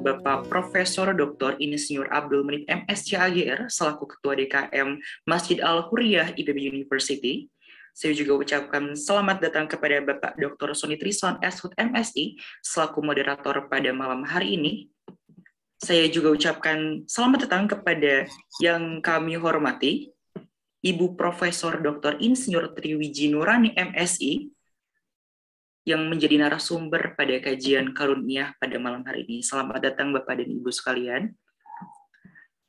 Bapak Profesor Dr. Insinyur Abdul Menib MSc AGR selaku Ketua DKM Masjid Al-Huriyah IPB University. Saya juga ucapkan selamat datang kepada Bapak Dr. Sony Trison SHUT MSI selaku moderator pada malam hari ini. Saya juga ucapkan selamat datang kepada yang kami hormati, Ibu Profesor Dr. Insinyur Triwiji Nurani MSI, yang menjadi narasumber pada kajian karunia pada malam hari ini. Selamat datang Bapak dan Ibu sekalian.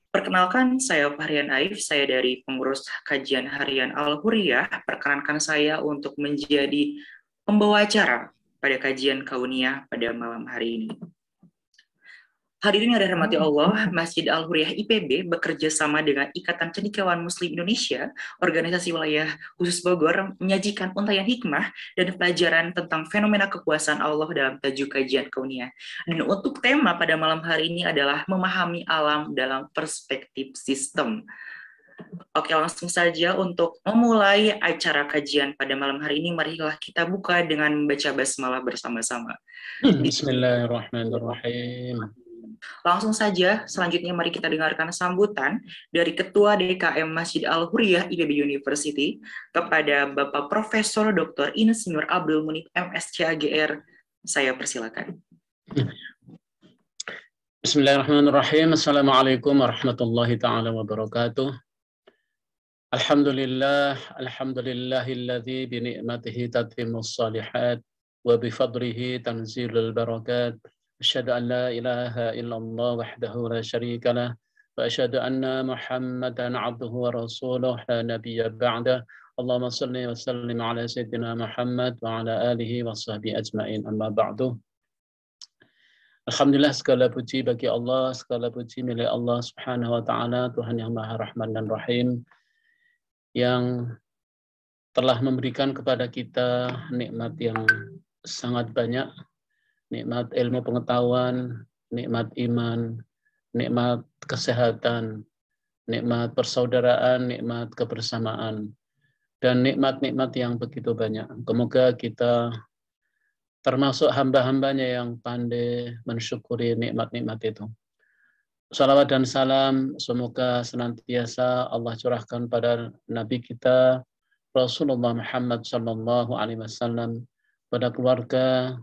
Perkenalkan, saya Fahrian Aif, saya dari pengurus kajian harian Al-Huriyah. Perkenankan saya untuk menjadi pembawa acara pada kajian karunia pada malam hari ini. Hadirin yang dirahmati Allah, Masjid Al-Huriyah IPB bekerja sama dengan Ikatan Cendekiawan Muslim Indonesia, organisasi wilayah khusus Bogor, menyajikan untayan hikmah dan pelajaran tentang fenomena kekuasaan Allah dalam tajuk kajian kauniyah. Dan untuk tema pada malam hari ini adalah memahami alam dalam perspektif sistem. Oke, langsung saja untuk memulai acara kajian pada malam hari ini, marilah kita buka dengan membaca basmalah bersama-sama. Bismillahirrahmanirrahim. Langsung saja, selanjutnya mari kita dengarkan sambutan dari Ketua DKM Masjid Al-Huriyah IPB University kepada Bapak Profesor Dr. Insinyur Abdul Menib MSc AGR. Saya persilakan. Bismillahirrahmanirrahim. Assalamualaikum warahmatullahi ta'ala wabarakatuh. Alhamdulillahilladzi bini'matihi tatimmus salihat wa bifadlihi tanzilul barakat. Asyhadu an la ilaha illallah wahdahu la syarika lah wa asyhadu anna Muhammadan abduhu wa rasuluh la nabiyya ba'da. Allahumma shalli wa sallim ala sayyidina Muhammad wa ala alihi wa sahbihi ajma'in. Amma ba'du. Alhamdulillah, segala puji bagi Allah, segala puji milik Allah Subhanahu wa taala, Tuhan yang Maha Rahman dan Rahim, yang telah memberikan kepada kita nikmat yang sangat banyak. Nikmat ilmu pengetahuan, nikmat iman, nikmat kesehatan, nikmat persaudaraan, nikmat kebersamaan, dan nikmat-nikmat yang begitu banyak. Semoga kita termasuk hamba-hambanya yang pandai mensyukuri nikmat-nikmat itu. Salawat dan salam semoga senantiasa Allah curahkan pada Nabi kita Rasulullah Muhammad SAW, pada keluarga,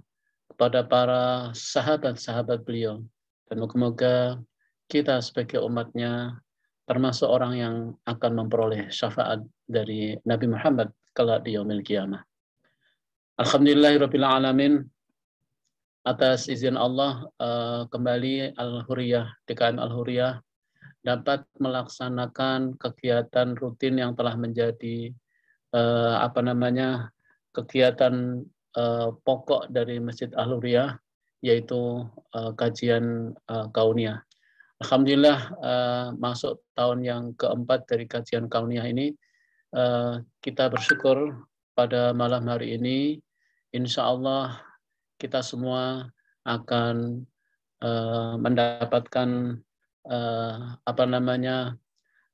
kepada para sahabat-sahabat beliau, dan moga-moga kita sebagai umatnya termasuk orang yang akan memperoleh syafaat dari Nabi Muhammad kelak di yaumil qiyamah. Alhamdulillahirabbil alamin, atas izin Allah kembali Al-Huriyah, DKM Al-Huriyah dapat melaksanakan kegiatan rutin yang telah menjadi kegiatan pokok dari Masjid Al-Huriyah, yaitu kajian kauniyah. Alhamdulillah, masuk tahun yang keempat dari kajian kauniyah ini, kita bersyukur pada malam hari ini, insya Allah kita semua akan mendapatkan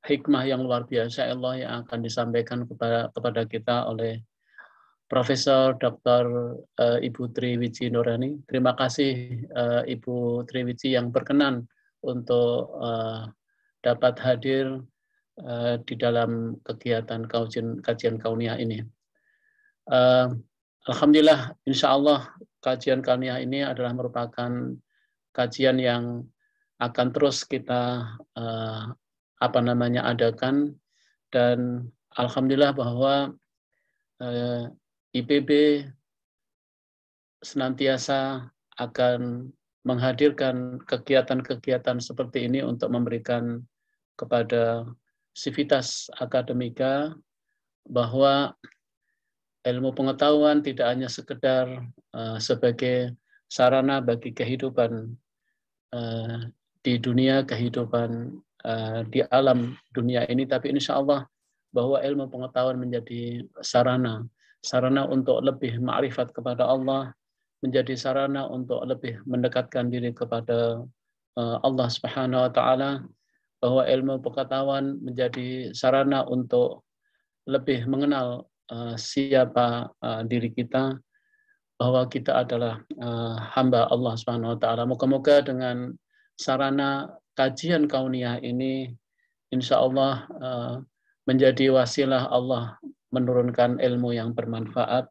hikmah yang luar biasa Allah yang akan disampaikan kepada kita oleh Profesor Dr. Ibu Triwiji Nurani. Terima kasih Ibu Triwiji yang berkenan untuk dapat hadir di dalam kegiatan kajian kauniyah ini. Alhamdulillah, insya Allah kajian kauniyah ini adalah merupakan kajian yang akan terus kita adakan, dan alhamdulillah bahwa IPB senantiasa akan menghadirkan kegiatan-kegiatan seperti ini untuk memberikan kepada sivitas akademika bahwa ilmu pengetahuan tidak hanya sekedar sebagai sarana bagi kehidupan di dunia, kehidupan di alam dunia ini, tapi insya Allah bahwa ilmu pengetahuan menjadi sarana untuk lebih ma'rifat kepada Allah, menjadi sarana untuk lebih mendekatkan diri kepada Allah Subhanahu wa taala, bahwa ilmu pengetahuan menjadi sarana untuk lebih mengenal siapa diri kita, bahwa kita adalah hamba Allah Subhanahu wa taala. Moga-moga dengan sarana kajian kauniyah ini insya Allah menjadi wasilah Allah menurunkan ilmu yang bermanfaat,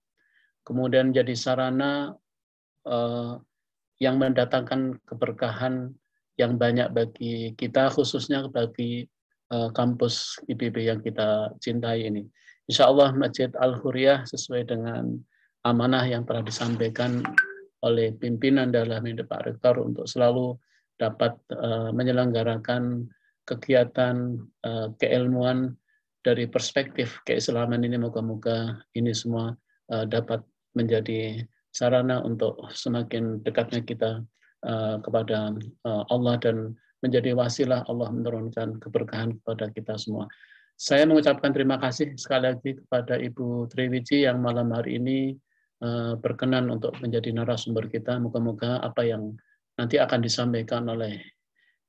kemudian jadi sarana yang mendatangkan keberkahan yang banyak bagi kita, khususnya bagi kampus IPB yang kita cintai ini. Insya Allah Masjid Al-Huriyah sesuai dengan amanah yang telah disampaikan oleh pimpinan dalam ini Pak Rektor untuk selalu dapat menyelenggarakan kegiatan keilmuan dari perspektif keislaman ini. Moga-moga ini semua dapat menjadi sarana untuk semakin dekatnya kita kepada Allah dan menjadi wasilah Allah menurunkan keberkahan kepada kita semua. Saya mengucapkan terima kasih sekali lagi kepada Ibu Triwiji yang malam hari ini berkenan untuk menjadi narasumber kita. Moga-moga apa yang nanti akan disampaikan oleh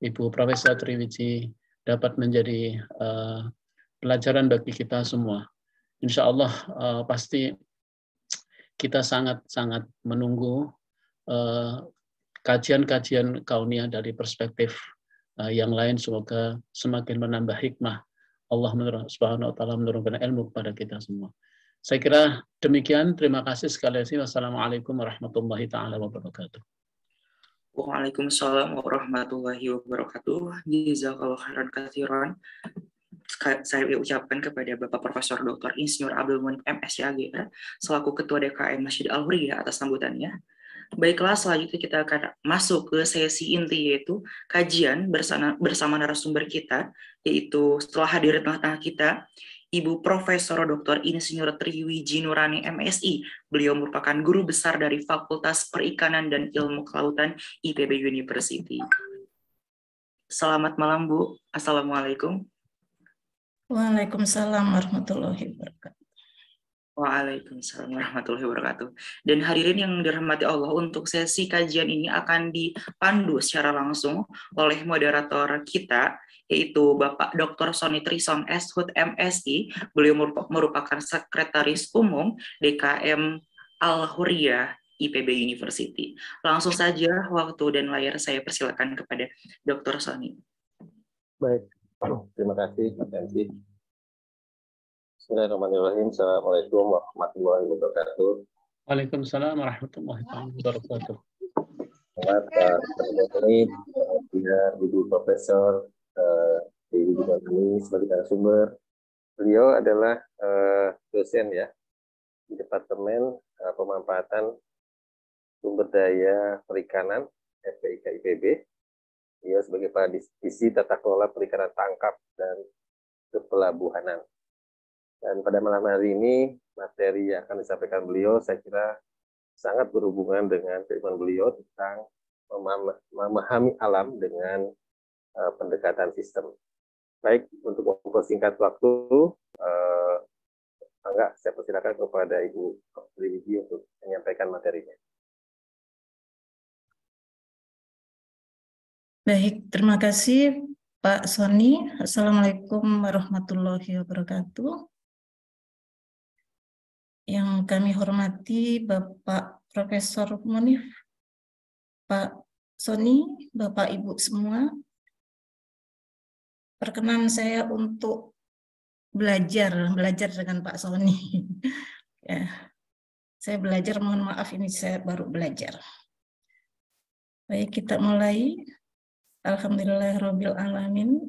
Ibu Profesor Triwiji dapat menjadi pelajaran bagi kita semua. Insya Allah pasti kita sangat-sangat menunggu kajian-kajian kauniyah dari perspektif yang lain. Semoga semakin menambah hikmah Allah Subhanahu wa taala menurunkan ilmu kepada kita semua. Saya kira demikian. Terima kasih sekali lagi. Wassalamualaikum warahmatullahi taala wabarakatuh. Waalaikumsalam warahmatullahi wabarakatuh. Jazakallahu khairan katsiran. Saya ucapkan kepada Bapak Profesor Dr. Insinyur Abdul Munim MSyAG selaku Ketua DKM Masjid Al-Huriyah atas sambutannya. Baiklah, selanjutnya kita akan masuk ke sesi inti, yaitu kajian bersama narasumber kita, yaitu setelah hadir di tengah-tengah kita Ibu Profesor Dr. Insinyur Triwiji Nurani MSI. Beliau merupakan guru besar dari Fakultas Perikanan dan Ilmu Kelautan IPB University. Selamat malam, Bu. Assalamualaikum. Waalaikumsalam warahmatullahi wabarakatuh. Waalaikumsalam warahmatullahi wabarakatuh. Dan hadirin yang dirahmati Allah, untuk sesi kajian ini akan dipandu secara langsung oleh moderator kita, yaitu Bapak Dr. Sony Trison S. Hud MSI. Beliau merupakan Sekretaris Umum DKM Al-Huriyah IPB University. Langsung saja waktu dan layar saya persilakan kepada Dr. Sony. Baik. Terima kasih, Mas Yanti. Bismillahirrahmanirrahim. Assalamualaikum warahmatullahi wabarakatuh. Waalaikumsalam warahmatullahi wabarakatuh. Selamat Pak Ibu Profesor Ibu Nurani sebagai narasumber. Beliau adalah dosen ya di Departemen Pemanfaatan Sumber Daya Perikanan FPIK IPB. Beliau sebagai Kepala Divisi Tata Kelola Perikanan Tangkap dan Kepelabuhanan. Dan pada malam hari ini, materi yang akan disampaikan beliau, saya kira sangat berhubungan dengan keimanan beliau tentang memahami alam dengan pendekatan sistem. Baik, untuk mempersingkat waktu, saya persilakan kepada Ibu Triwiji untuk menyampaikan materinya. Baik, terima kasih Pak Sony. Assalamualaikum warahmatullahi wabarakatuh. Yang kami hormati Bapak Profesor Munif, Pak Sony, Bapak Ibu semua. Perkenan saya untuk belajar dengan Pak Sony. Ya, saya belajar, mohon maaf ini saya baru belajar. Baik, kita mulai. Alhamdulillahirabbil alamin.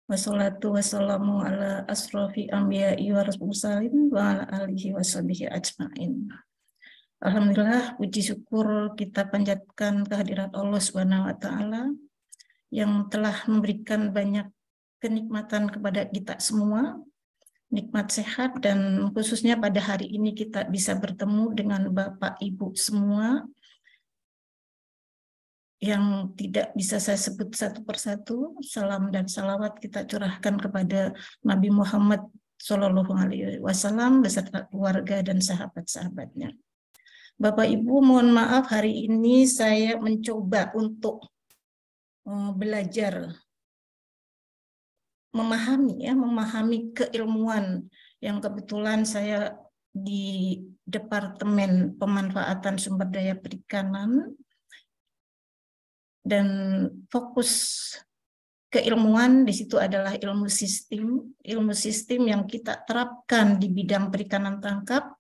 Wassalatu wassalamu ala asrofi anbiya'i wa mursalin wa ala alihi washabihi ajmain. Alhamdulillah, puji syukur kita panjatkan kehadirat Allah Subhanahu wa taala yang telah memberikan banyak kenikmatan kepada kita semua, nikmat sehat, dan khususnya pada hari ini kita bisa bertemu dengan Bapak Ibu semua yang tidak bisa saya sebut satu persatu. Salam dan salawat kita curahkan kepada Nabi Muhammad SAW beserta keluarga dan sahabat-sahabatnya. Bapak Ibu, mohon maaf hari ini saya mencoba untuk belajar memahami keilmuan yang kebetulan saya di Departemen Pemanfaatan Sumber Daya Perikanan dan fokus keilmuan di situ adalah ilmu sistem yang kita terapkan di bidang perikanan tangkap.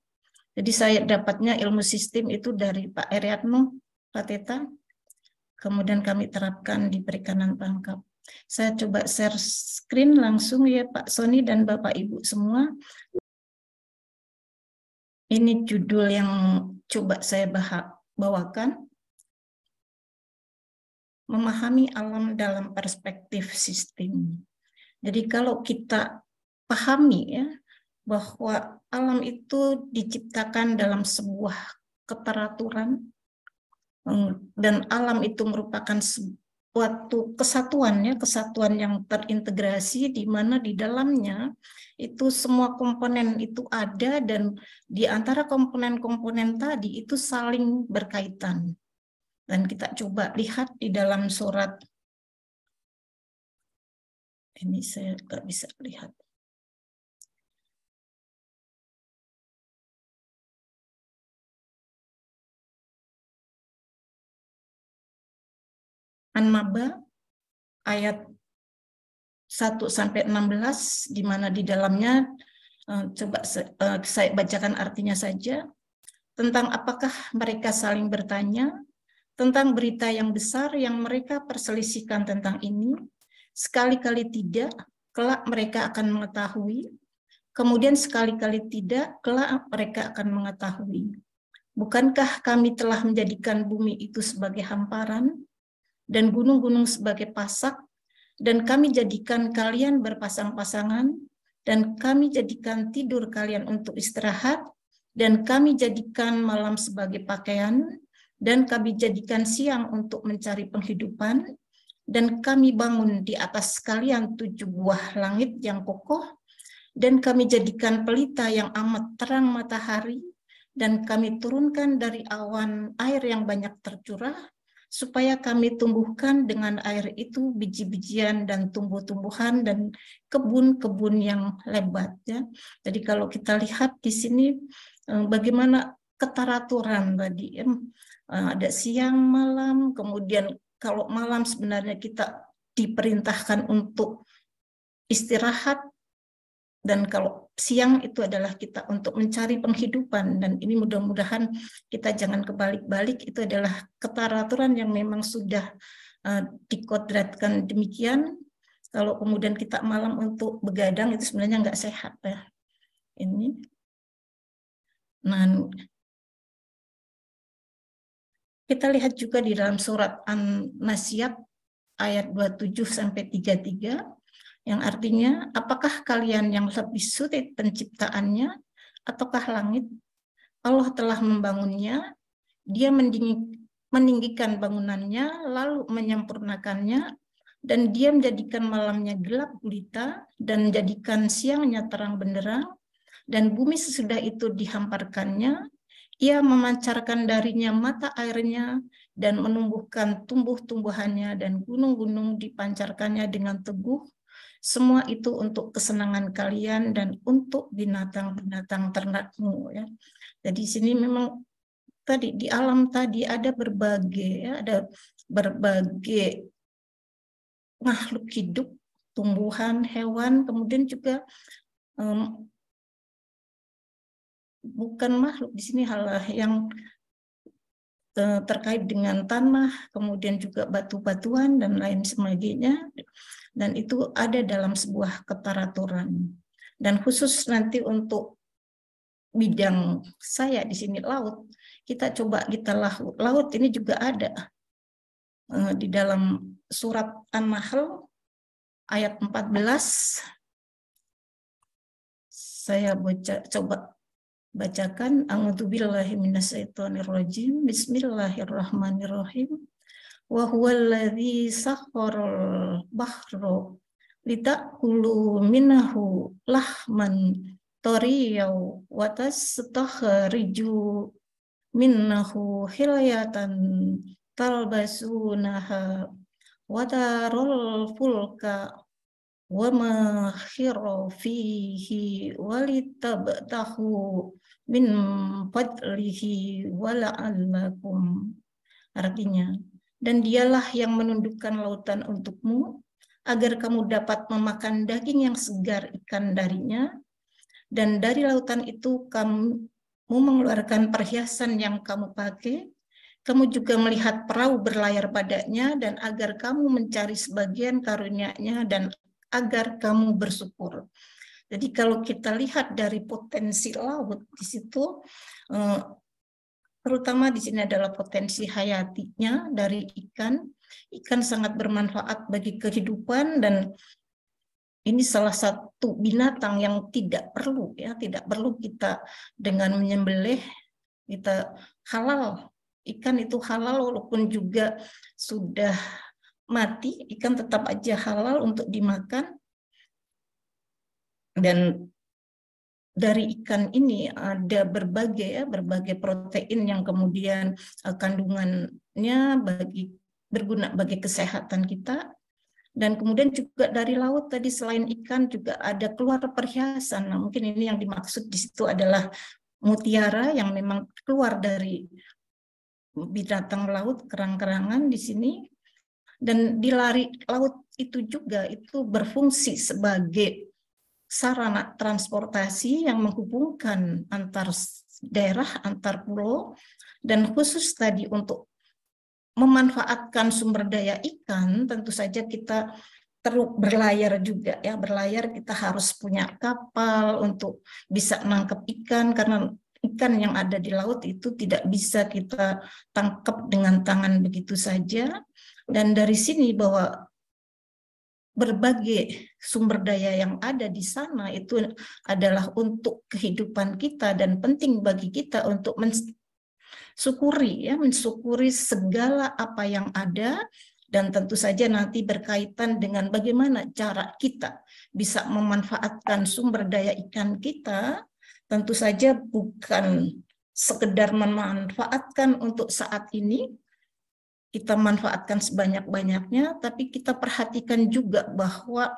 Jadi saya dapatnya ilmu sistem itu dari Pak Eriatno Pateta, kemudian kami terapkan di perikanan tangkap. Saya coba share screen langsung ya Pak Sony dan Bapak Ibu semua. Ini judul yang coba saya bawakan. Memahami alam dalam perspektif sistem. Jadi kalau kita pahami ya bahwa alam itu diciptakan dalam sebuah keteraturan dan alam itu merupakan suatu kesatuan yang terintegrasi di mana di dalamnya itu semua komponen itu ada dan di antara komponen-komponen tadi itu saling berkaitan. Dan kita coba lihat di dalam surat, ini saya nggak bisa lihat. An-Naba ayat 1-16 di mana di dalamnya coba saya bacakan artinya saja. Tentang apakah mereka saling bertanya tentang berita yang besar yang mereka perselisihkan tentang ini, sekali-kali tidak, kelak mereka akan mengetahui, kemudian sekali-kali tidak, kelak mereka akan mengetahui. Bukankah kami telah menjadikan bumi itu sebagai hamparan, dan gunung-gunung sebagai pasak, dan kami jadikan kalian berpasang-pasangan, dan kami jadikan tidur kalian untuk istirahat, dan kami jadikan malam sebagai pakaian, dan kami jadikan siang untuk mencari penghidupan, dan kami bangun di atas kalian 7 buah langit yang kokoh, dan kami jadikan pelita yang amat terang matahari, dan kami turunkan dari awan air yang banyak tercurah, supaya kami tumbuhkan dengan air itu biji-bijian dan tumbuh-tumbuhan dan kebun-kebun yang lebat. Ya. Jadi kalau kita lihat di sini bagaimana keteraturan tadi, ya. Ada siang, malam, kemudian kalau malam sebenarnya kita diperintahkan untuk istirahat, dan kalau siang itu adalah kita untuk mencari penghidupan, dan ini mudah-mudahan kita jangan kebalik-balik, itu adalah keteraturan yang memang sudah dikodratkan demikian. Kalau kemudian kita malam untuk begadang itu sebenarnya nggak sehat ya. Ini. Nah, kita lihat juga di dalam surat An-Naziat ayat 27-33 yang artinya, apakah kalian yang lebih sulit penciptaannya ataukah langit? Allah telah membangunnya, dia meninggikan bangunannya lalu menyempurnakannya, dan dia menjadikan malamnya gelap gulita dan menjadikan siangnya terang benderang, dan bumi sesudah itu dihamparkannya. Ia memancarkan darinya mata airnya dan menumbuhkan tumbuh-tumbuhannya, dan gunung-gunung dipancarkannya dengan teguh. Semua itu untuk kesenangan kalian dan untuk binatang-binatang ternakmu. Ya. Jadi di sini memang tadi di alam tadi ada berbagai, ya, ada berbagai makhluk hidup, tumbuhan, hewan, kemudian juga bukan makhluk di sini hal yang terkait dengan tanah, kemudian juga batu-batuan dan lain sebagainya, dan itu ada dalam sebuah keteraturan. Dan khusus nanti untuk bidang saya di sini laut, kita laut ini juga ada di dalam surat An-Nahl ayat 14. Saya coba bacakan. A'udzubillahi minasyaitonirrajim. Bismillahirrahmanirrahim. Wa huwallazi sakharal bahra litakulu minhu lahman tariyaw wa tastakhriju minhu hilyatan talbasunaha wa tarul fulka wa ma khira fihi walitabtahu min fadlihi wa la'allakum. Artinya, dan dialah yang menundukkan lautan untukmu, agar kamu dapat memakan daging yang segar ikan darinya, dan dari lautan itu kamu mengeluarkan perhiasan yang kamu pakai. Kamu juga melihat perahu berlayar padanya, dan agar kamu mencari sebagian karunia-Nya, dan agar kamu bersyukur. Jadi kalau kita lihat dari potensi laut di situ, terutama di sini adalah potensi hayatinya dari ikan. Ikan sangat bermanfaat bagi kehidupan, dan ini salah satu binatang yang tidak perlu kita dengan menyembelih, kita halal. Ikan itu halal walaupun juga sudah mati, ikan tetap aja halal untuk dimakan. Dan dari ikan ini ada berbagai protein yang kemudian kandungannya berguna bagi kesehatan kita. Dan kemudian juga dari laut tadi selain ikan juga ada keluar perhiasan. Nah, mungkin ini yang dimaksud di situ adalah mutiara yang memang keluar dari binatang laut, kerang-kerangan di sini. Dan di laut itu juga itu berfungsi sebagai sarana transportasi yang menghubungkan antar daerah, antar pulau, dan khusus tadi untuk memanfaatkan sumber daya ikan, tentu saja kita terus berlayar juga ya. Berlayar kita harus punya kapal untuk bisa nangkep ikan, karena ikan yang ada di laut itu tidak bisa kita tangkap dengan tangan begitu saja. Dan dari sini bahwa berbagai sumber daya yang ada di sana itu adalah untuk kehidupan kita, dan penting bagi kita untuk mensyukuri segala apa yang ada. Dan tentu saja nanti berkaitan dengan bagaimana cara kita bisa memanfaatkan sumber daya ikan kita. Tentu saja bukan sekedar memanfaatkan untuk saat ini, kita manfaatkan sebanyak-banyaknya, tapi kita perhatikan juga bahwa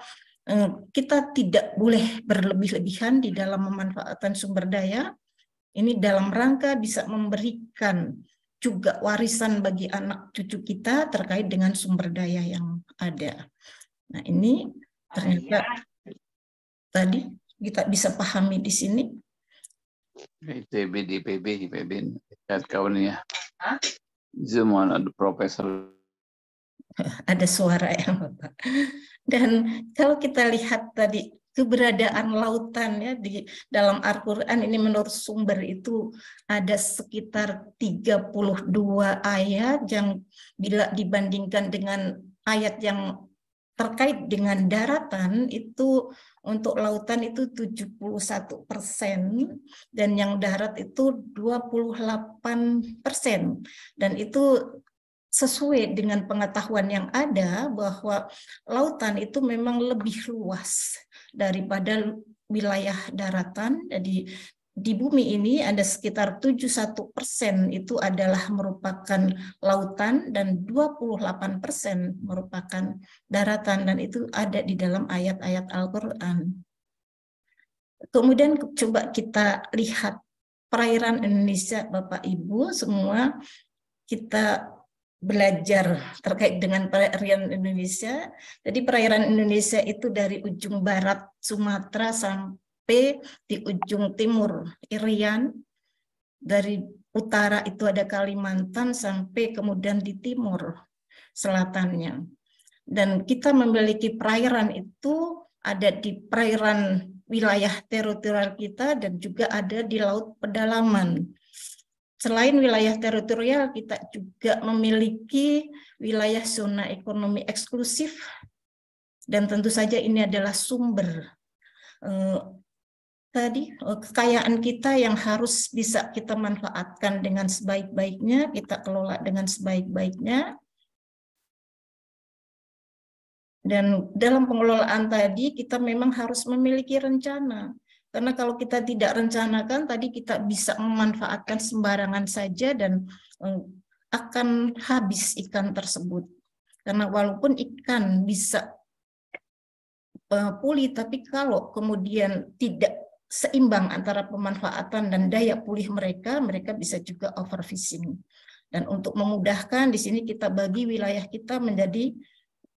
kita tidak boleh berlebih-lebihan di dalam memanfaatkan sumber daya. Ini dalam rangka bisa memberikan juga warisan bagi anak cucu kita terkait dengan sumber daya yang ada. Nah, ini ternyata tadi kita bisa pahami di sini. ITB, IPB, lihat kawan ya. Zaman ada profesor. Ada suara ya Bapak. Dan kalau kita lihat tadi keberadaan lautan ya di dalam Al-Quran ini menurut sumber itu ada sekitar 32 ayat yang bila dibandingkan dengan ayat yang terkait dengan daratan itu untuk lautan itu 71%, dan yang darat itu 28%. Dan itu sesuai dengan pengetahuan yang ada bahwa lautan itu memang lebih luas daripada wilayah daratan. Jadi di bumi ini ada sekitar 71% itu adalah merupakan lautan, dan 28% merupakan daratan, dan itu ada di dalam ayat-ayat Al-Quran. Kemudian coba kita lihat perairan Indonesia, Bapak Ibu semua, kita belajar terkait dengan perairan Indonesia. Jadi perairan Indonesia itu dari ujung barat Sumatera sampai di ujung timur Irian, dari utara itu ada Kalimantan sampai kemudian di timur selatannya. Dan kita memiliki perairan itu ada di perairan wilayah teritorial kita dan juga ada di laut pedalaman. Selain wilayah teritorial, kita juga memiliki wilayah zona ekonomi eksklusif, dan tentu saja ini adalah sumber kekayaan kita yang harus bisa kita manfaatkan dengan sebaik-baiknya, kita kelola dengan sebaik-baiknya. Dan dalam pengelolaan tadi kita memang harus memiliki rencana. Karena kalau kita tidak rencanakan, tadi kita bisa memanfaatkan sembarangan saja dan akan habis ikan tersebut. Karena walaupun ikan bisa pulih, tapi kalau kemudian tidak seimbang antara pemanfaatan dan daya pulih mereka bisa juga overfishing. Dan untuk memudahkan, di sini kita bagi wilayah kita menjadi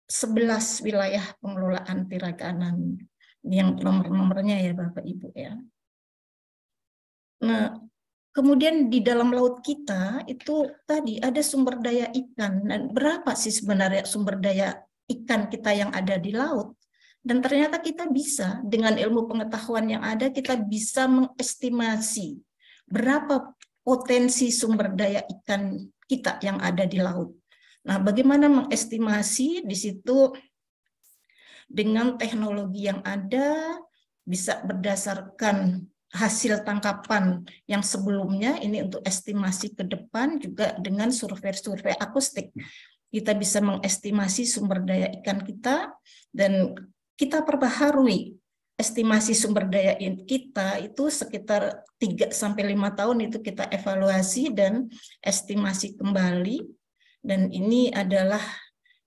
11 wilayah pengelolaan perikanan. Ini yang nomor-nomornya ya Bapak Ibu ya. Nah, kemudian di dalam laut kita itu tadi ada sumber daya ikan. Dan berapa sih sebenarnya sumber daya ikan kita yang ada di laut? Dan ternyata kita bisa, dengan ilmu pengetahuan yang ada, kita bisa mengestimasi berapa potensi sumber daya ikan kita yang ada di laut. Nah, bagaimana mengestimasi? Di situ dengan teknologi yang ada, bisa berdasarkan hasil tangkapan yang sebelumnya, ini untuk estimasi ke depan, juga dengan survei-survei akustik. Kita bisa mengestimasi sumber daya ikan kita, dan kita perbaharui estimasi sumber daya kita itu sekitar 3-5 tahun itu kita evaluasi dan estimasi kembali. Dan ini adalah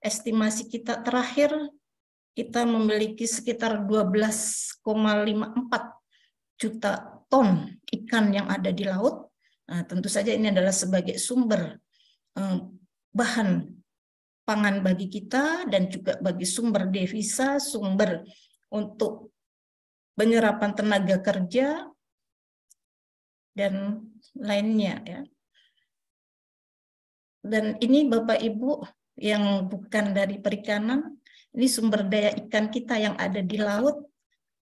estimasi kita terakhir, kita memiliki sekitar 12,54 juta ton ikan yang ada di laut. Nah, tentu saja ini adalah sebagai sumber bahan pangan bagi kita dan juga bagi sumber devisa, sumber untuk penyerapan tenaga kerja dan lainnya ya. Dan ini Bapak Ibu yang bukan dari perikanan, ini sumber daya ikan kita yang ada di laut,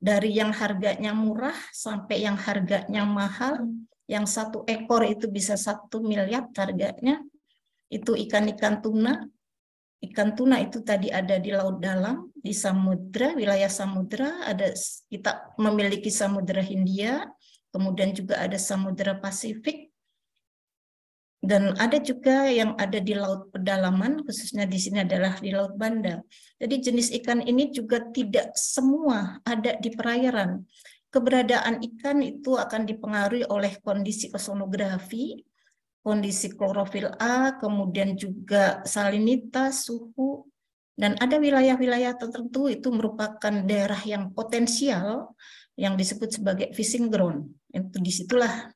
dari yang harganya murah sampai yang harganya mahal. Yang 1 ekor itu bisa 1 miliar harganya. Itu ikan-ikan tuna. Ikan tuna itu tadi ada di laut dalam, di samudra, wilayah samudra, ada kita memiliki Samudra Hindia, kemudian juga ada Samudra Pasifik, dan ada juga yang ada di laut pedalaman, khususnya di sini adalah di Laut Banda. Jadi jenis ikan ini juga tidak semua ada di perairan. Keberadaan ikan itu akan dipengaruhi oleh kondisi oseanografi, kondisi klorofil A, kemudian juga salinitas, suhu, dan ada wilayah-wilayah tertentu itu merupakan daerah yang potensial yang disebut sebagai fishing ground. Itu disitulah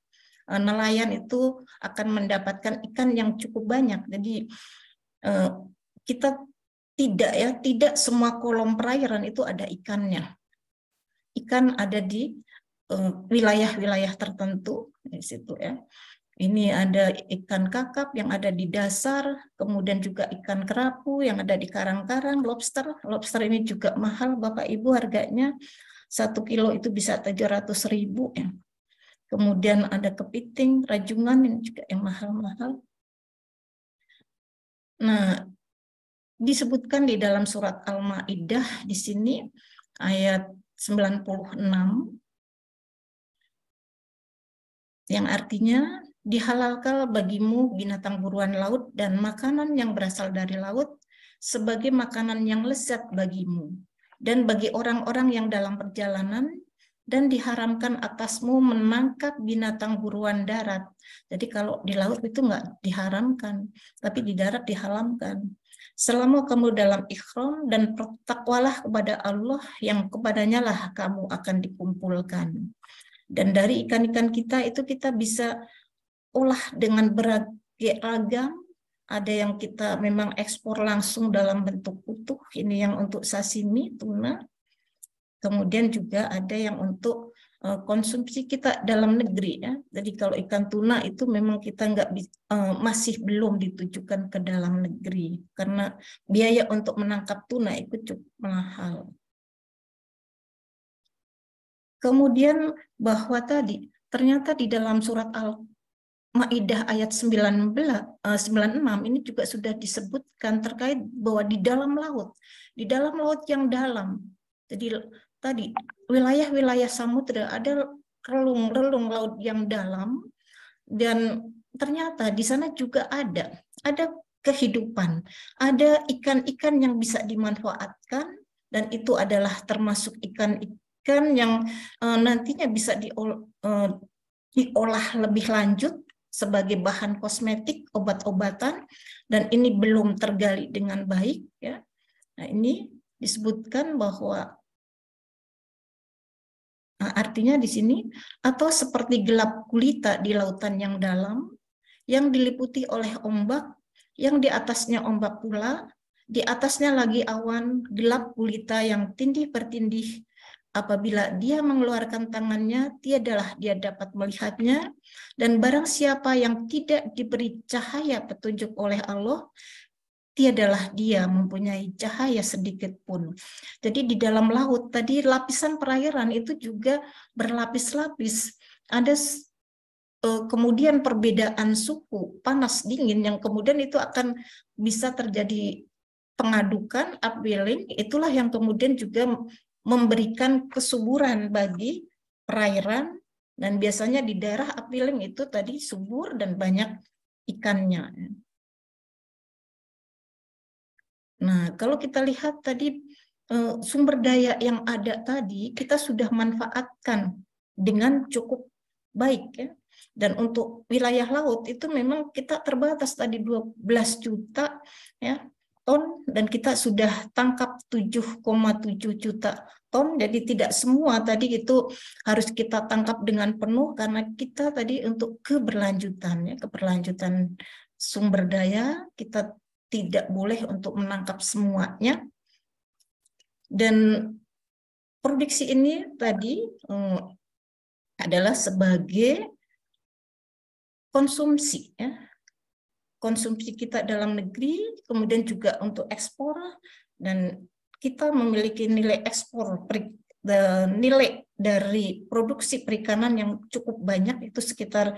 nelayan itu akan mendapatkan ikan yang cukup banyak. Jadi kita tidak semua kolom perairan itu ada ikannya. Ikan ada di wilayah-wilayah tertentu di situ ya. Ini ada ikan kakap yang ada di dasar, kemudian juga ikan kerapu yang ada di karang-karang, lobster. Lobster ini juga mahal, Bapak Ibu, harganya 1 kilo itu bisa 700.000 ya. Kemudian ada kepiting, rajungan ini juga yang mahal-mahal. Nah, disebutkan di dalam surat Al-Maidah di sini ayat 96 yang artinya dihalalkan bagimu binatang buruan laut dan makanan yang berasal dari laut sebagai makanan yang lezat bagimu dan bagi orang-orang yang dalam perjalanan, dan diharamkan atasmu menangkap binatang buruan darat. Jadi kalau di laut itu nggak diharamkan, tapi di darat diharamkan. Selama kamu dalam ikhram, dan bertakwalah kepada Allah yang kepadanya lah kamu akan dikumpulkan. Dan dari ikan-ikan kita itu kita bisa olah dengan beragam. Ada yang kita memang ekspor langsung dalam bentuk utuh, ini yang untuk sashimi, tuna. Kemudian juga ada yang untuk konsumsi kita dalam negeri ya. Jadi kalau ikan tuna itu memang kita masih belum ditujukan ke dalam negeri karena biaya untuk menangkap tuna itu cukup mahal. Kemudian bahwa tadi ternyata di dalam surat Al-Maidah ayat 96 ini juga sudah disebutkan terkait bahwa di dalam laut yang dalam. Jadi tadi wilayah-wilayah samudra ada relung-relung laut yang dalam, dan ternyata di sana juga ada kehidupan, ada ikan-ikan yang bisa dimanfaatkan, dan itu adalah termasuk ikan-ikan yang nantinya bisa diolah lebih lanjut sebagai bahan kosmetik, obat-obatan, dan ini belum tergali dengan baik ya. Nah, ini disebutkan bahwa artinya di sini atau seperti gelap gulita di lautan yang dalam, yang diliputi oleh ombak, yang di atasnya ombak pula, di atasnya lagi awan gelap gulita yang tindih bertindih. Apabila dia mengeluarkan tangannya, tiadalah dia dapat melihatnya, dan barang siapa yang tidak diberi cahaya petunjuk oleh Allah, tiadalah dia mempunyai cahaya sedikit pun. Jadi di dalam laut tadi lapisan perairan itu juga berlapis-lapis. Ada kemudian perbedaan suhu panas dingin yang kemudian itu akan bisa terjadi pengadukan, upwelling. Itulah yang kemudian juga memberikan kesuburan bagi perairan, dan biasanya di daerah upwelling itu tadi subur dan banyak ikannya. Nah, kalau kita lihat tadi sumber daya yang ada tadi kita sudah manfaatkan dengan cukup baik ya. Dan untuk wilayah laut itu memang kita terbatas tadi 12 juta ya ton, dan kita sudah tangkap 7,7 juta ton. Jadi tidak semua tadi itu harus kita tangkap dengan penuh, karena kita tadi untuk keberlanjutan ya, keberlanjutan sumber daya kita tidak boleh untuk menangkap semuanya. Dan produksi ini tadi adalah sebagai konsumsi ya. Konsumsi kita dalam negeri, kemudian juga untuk ekspor, dan kita memiliki nilai ekspor, nilai dari produksi perikanan yang cukup banyak, itu sekitar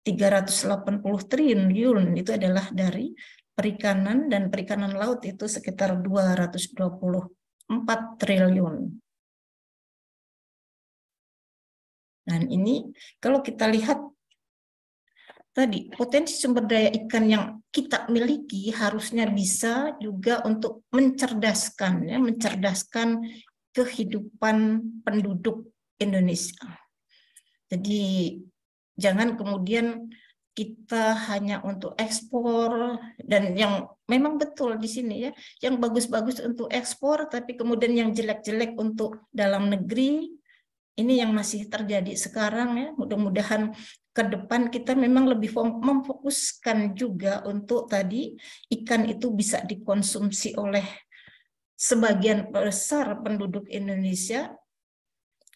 380 triliun, itu adalah dari perikanan, dan perikanan laut itu sekitar 224 triliun. Dan ini kalau kita lihat tadi potensi sumber daya ikan yang kita miliki harusnya bisa juga untuk mencerdaskan ya, mencerdaskan kehidupan penduduk Indonesia. Jadi jangan kemudian kita hanya untuk ekspor, dan yang memang betul di sini ya, yang bagus-bagus untuk ekspor tapi kemudian yang jelek-jelek untuk dalam negeri. Ini yang masih terjadi sekarang ya. Mudah-mudahan ke depan kita memang lebih memfokuskan juga untuk tadi ikan itu bisa dikonsumsi oleh sebagian besar penduduk Indonesia,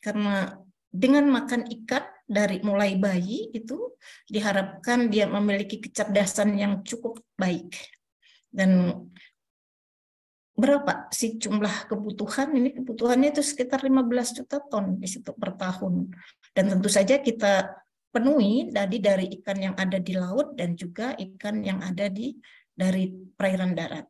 karena dengan makan ikan dari mulai bayi itu diharapkan dia memiliki kecerdasan yang cukup baik. Dan berapa sih jumlah kebutuhan? Ini kebutuhannya itu sekitar 15 juta ton di situ per tahun. Dan tentu saja kita penuhi dari ikan yang ada di laut dan juga ikan yang ada dari perairan darat.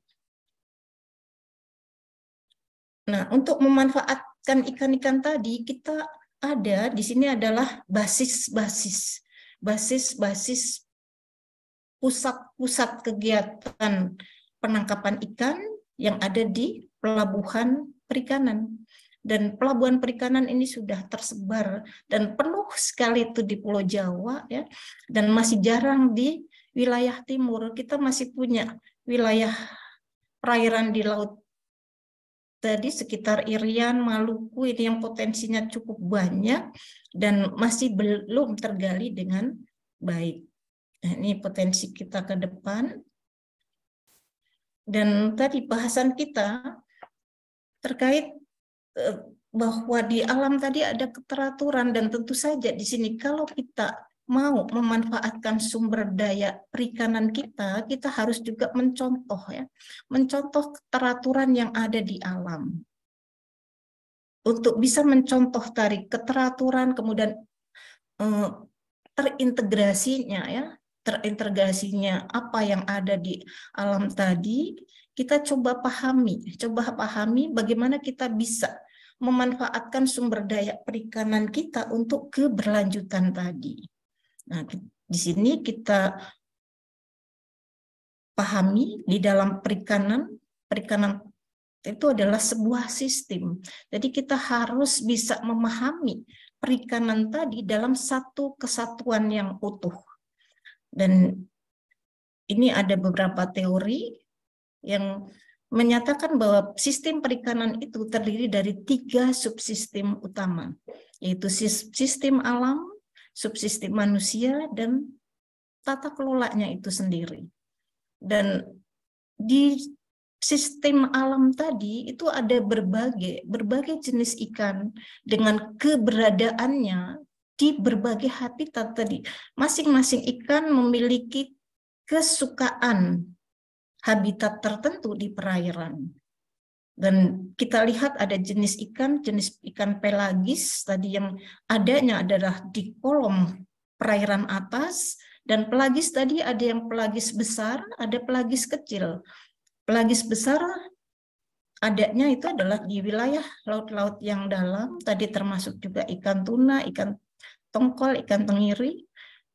Nah, untuk memanfaatkan ikan-ikan tadi, kita ada di sini adalah basis-basis pusat-pusat kegiatan penangkapan ikan yang ada di pelabuhan perikanan. Dan pelabuhan perikanan ini sudah tersebar dan penuh sekali itu di Pulau Jawa ya, dan masih jarang di wilayah timur. Kita masih punya wilayah perairan di laut tadi sekitar Irian, Maluku, ini yang potensinya cukup banyak dan masih belum tergali dengan baik. Nah, ini potensi kita ke depan. Dan tadi bahasan kita terkait bahwa di alam tadi ada keteraturan, dan tentu saja di sini kalau kita mau memanfaatkan sumber daya perikanan kita harus juga mencontoh ya, mencontoh keteraturan yang ada di alam. Untuk bisa mencontoh tadi keteraturan, kemudian terintegrasinya apa yang ada di alam tadi, kita coba pahami bagaimana kita bisa memanfaatkan sumber daya perikanan kita untuk keberlanjutan tadi. Nah, di sini kita pahami di dalam perikanan itu adalah sebuah sistem. Jadi kita harus bisa memahami perikanan tadi dalam satu kesatuan yang utuh. Dan ini ada beberapa teori yang menyatakan bahwa sistem perikanan itu terdiri dari 3 subsistem utama, yaitu sistem alam, subsistem manusia, dan tata kelolanya itu sendiri. Dan di sistem alam tadi itu ada berbagai jenis ikan dengan keberadaannya di berbagai habitat tadi. Masing-masing ikan memiliki kesukaan habitat tertentu di perairan. Dan kita lihat ada jenis ikan pelagis tadi yang adanya adalah di kolom perairan atas, dan pelagis tadi ada yang pelagis besar, ada pelagis kecil. Pelagis besar adanya itu adalah di wilayah laut-laut yang dalam, tadi termasuk juga ikan tuna, ikan tongkol, ikan tenggiri.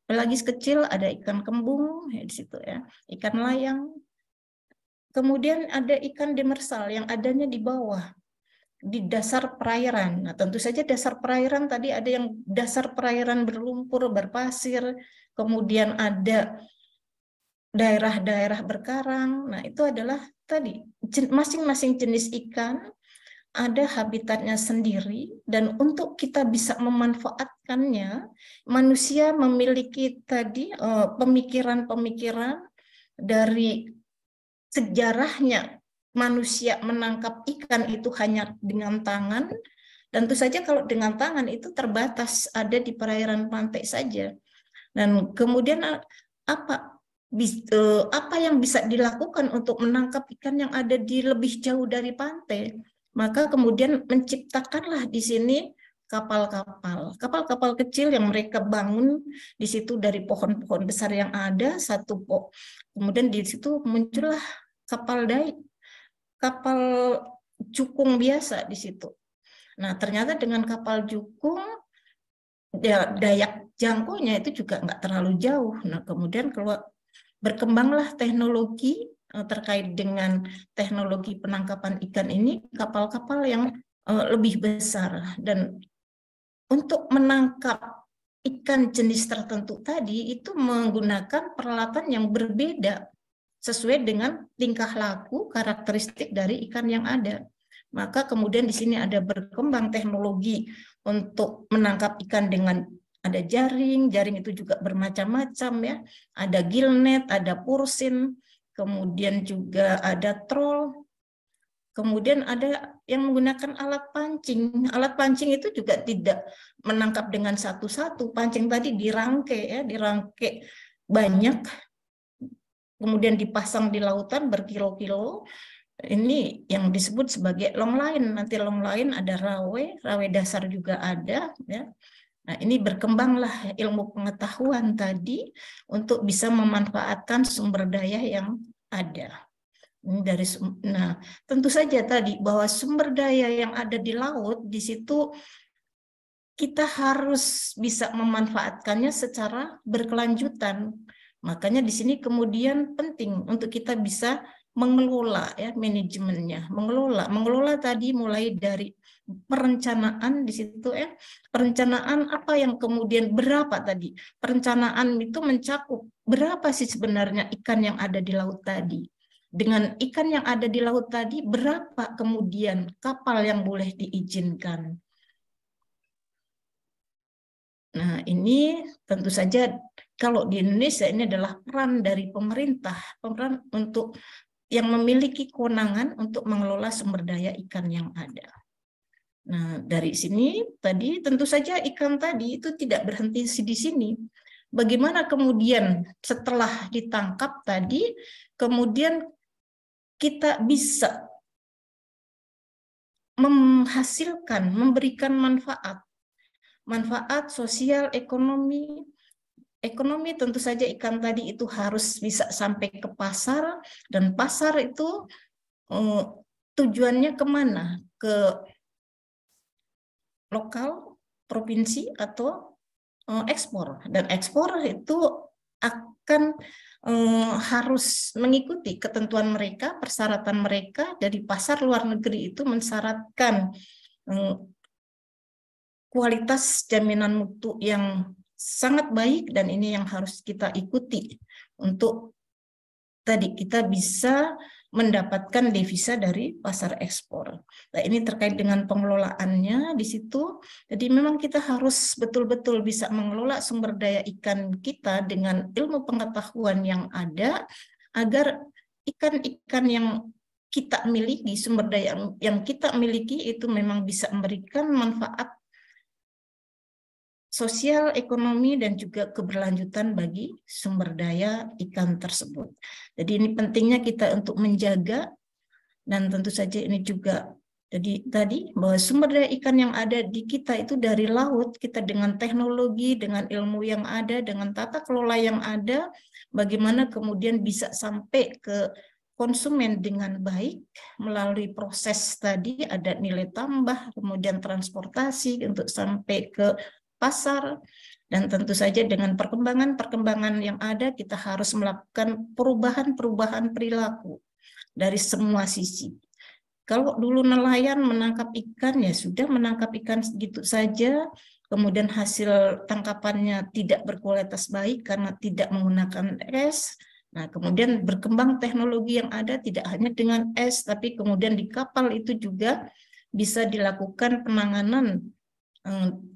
Pelagis kecil ada ikan kembung ya, di situ ya, ikan layang. Kemudian ada ikan demersal yang adanya di bawah, di dasar perairan. Nah, tentu saja dasar perairan tadi ada yang dasar perairan berlumpur, berpasir, kemudian ada daerah-daerah berkarang. Nah, itu adalah tadi masing-masing jenis ikan ada habitatnya sendiri, dan untuk kita bisa memanfaatkannya, manusia memiliki tadi pemikiran-pemikiran dari sejarahnya manusia menangkap ikan itu hanya dengan tangan. Tentu saja kalau dengan tangan itu terbatas, ada di perairan pantai saja. Dan kemudian apa yang bisa dilakukan untuk menangkap ikan yang ada di lebih jauh dari pantai? Maka kemudian menciptakanlah di sini kapal-kapal kecil yang mereka bangun di situ dari pohon-pohon besar yang ada satu kemudian di situ muncullah kapal jukung biasa di situ. Nah, ternyata dengan kapal jukung dayak jangkaunya itu juga nggak terlalu jauh. Nah, kemudian berkembanglah teknologi terkait dengan teknologi penangkapan ikan ini, kapal-kapal yang lebih besar. Dan untuk menangkap ikan jenis tertentu tadi itu menggunakan peralatan yang berbeda sesuai dengan tingkah laku karakteristik dari ikan yang ada. Maka kemudian di sini ada berkembang teknologi untuk menangkap ikan dengan ada jaring itu juga bermacam-macam ya. Ada gillnet, ada pursin, kemudian juga ada troll. Kemudian ada yang menggunakan alat pancing. Alat pancing itu juga tidak menangkap dengan satu-satu. Pancing tadi dirangkai banyak, kemudian dipasang di lautan berkilo-kilo. Ini yang disebut sebagai long line. Nanti long line ada rawe dasar juga ada ya. Nah, ini berkembanglah ilmu pengetahuan tadi untuk bisa memanfaatkan sumber daya yang ada. Nah, tentu saja tadi bahwa sumber daya yang ada di laut di situ kita harus bisa memanfaatkannya secara berkelanjutan. Makanya di sini kemudian penting untuk kita bisa mengelola ya manajemennya, mengelola tadi mulai dari perencanaan di situ ya. Perencanaan apa yang kemudian berapa tadi? Perencanaan itu mencakup berapa sih sebenarnya ikan yang ada di laut tadi. Dengan ikan yang ada di laut tadi, berapa kemudian kapal yang boleh diizinkan? Nah, ini tentu saja kalau di Indonesia ini adalah peran dari pemerintah, peran untuk yang memiliki kewenangan untuk mengelola sumber daya ikan yang ada. Nah, dari sini tadi tentu saja ikan tadi itu tidak berhenti di sini. Bagaimana kemudian setelah ditangkap tadi, kemudian kita bisa menghasilkan, memberikan manfaat sosial, ekonomi tentu saja ikan tadi itu harus bisa sampai ke pasar, dan pasar itu tujuannya kemana? Ke lokal, provinsi, atau ekspor. Dan ekspor itu akan harus mengikuti ketentuan mereka, persyaratan mereka. Dari pasar luar negeri itu mensyaratkan kualitas jaminan mutu yang sangat baik, dan ini yang harus kita ikuti untuk tadi kita bisa mendapatkan devisa dari pasar ekspor. Nah, ini terkait dengan pengelolaannya di situ. Jadi memang kita harus betul-betul bisa mengelola sumber daya ikan kita dengan ilmu pengetahuan yang ada, agar ikan-ikan yang kita miliki, sumber daya yang kita miliki itu memang bisa memberikan manfaat sosial, ekonomi, dan juga keberlanjutan bagi sumber daya ikan tersebut. Jadi ini pentingnya kita untuk menjaga, dan tentu saja ini juga jadi tadi bahwa sumber daya ikan yang ada di kita itu dari laut, kita dengan teknologi, dengan ilmu yang ada, dengan tata kelola yang ada, bagaimana kemudian bisa sampai ke konsumen dengan baik melalui proses tadi, ada nilai tambah, kemudian transportasi untuk sampai ke pasar, dan tentu saja dengan perkembangan yang ada kita harus melakukan perubahan perilaku dari semua sisi. Kalau dulu nelayan menangkap ikan, ya sudah menangkap ikan segitu saja, kemudian hasil tangkapannya tidak berkualitas baik karena tidak menggunakan es. Nah, kemudian berkembang teknologi yang ada tidak hanya dengan es, tapi kemudian di kapal itu juga bisa dilakukan penanganan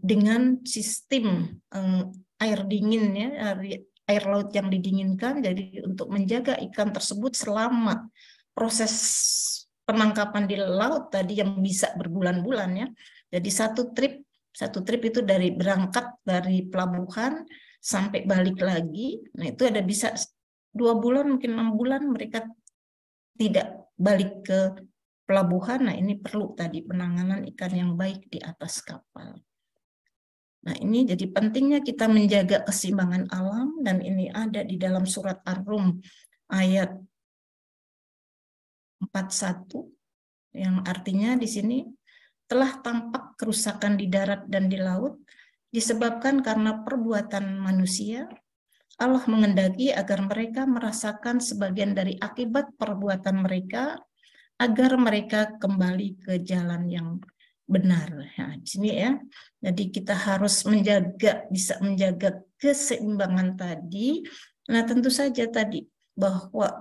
dengan sistem air dingin, ya, air laut yang didinginkan, jadi untuk menjaga ikan tersebut selama proses penangkapan di laut tadi yang bisa berbulan-bulan, ya. Jadi satu trip itu dari berangkat dari pelabuhan sampai balik lagi, nah itu ada bisa 2 bulan mungkin 6 bulan mereka tidak balik ke pelabuhan. Nah, ini perlu tadi penanganan ikan yang baik di atas kapal. Nah, ini jadi pentingnya kita menjaga keseimbangan alam, dan ini ada di dalam surat Ar-Rum ayat 41, yang artinya di sini telah tampak kerusakan di darat dan di laut disebabkan karena perbuatan manusia. Allah mengendaki agar mereka merasakan sebagian dari akibat perbuatan mereka, agar mereka kembali ke jalan yang benar. Nah, di sini ya, jadi kita harus bisa menjaga keseimbangan tadi. Nah, tentu saja tadi bahwa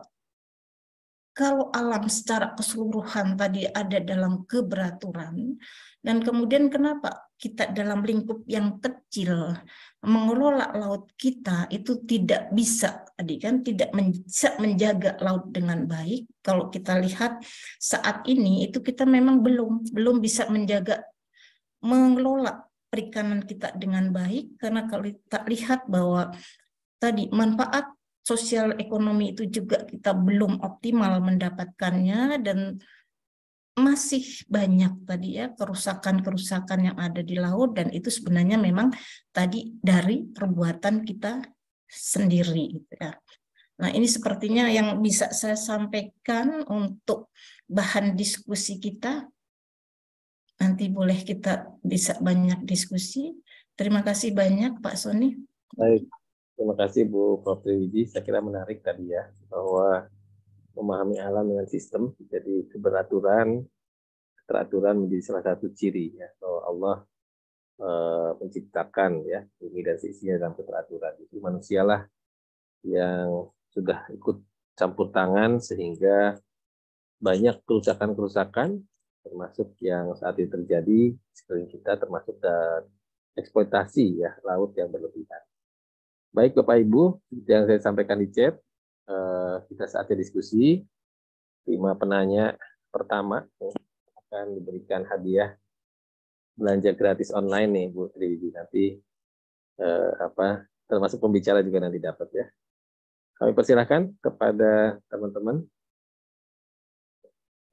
kalau alam secara keseluruhan tadi ada dalam keberaturan, dan kemudian kenapa kita dalam lingkup yang kecil mengelola laut kita itu tidak bisa tadi kan, tidak bisa menjaga laut dengan baik. Kalau kita lihat saat ini itu kita memang belum bisa mengelola perikanan kita dengan baik, karena kalau kita lihat bahwa tadi manfaat sosial ekonomi itu juga kita belum optimal mendapatkannya, dan masih banyak tadi ya kerusakan-kerusakan yang ada di laut, dan itu sebenarnya memang tadi dari perbuatan kita sendiri gitu ya. Nah, ini sepertinya yang bisa saya sampaikan untuk bahan diskusi kita. Nanti boleh kita bisa banyak diskusi. Terima kasih banyak Pak Sony. Baik, terima kasih Bu Prof. Triwidi. Saya kira menarik tadi ya, bahwa memahami alam dengan sistem, jadi keteraturan menjadi salah satu ciri ya, bahwa Allah menciptakan ya bumi dan sisinya dalam keteraturan. Itu manusialah yang sudah ikut campur tangan sehingga banyak kerusakan-kerusakan, termasuk yang saat ini terjadi sekeliling kita, termasuk dan eksploitasi ya laut yang berlebihan. Baik Bapak Ibu, yang saya sampaikan di chat, kita saatnya diskusi. 5 penanya pertama akan diberikan hadiah belanja gratis online nih Bu Triwidi. Nanti termasuk pembicara juga nanti dapat ya. Kami persilahkan kepada teman-teman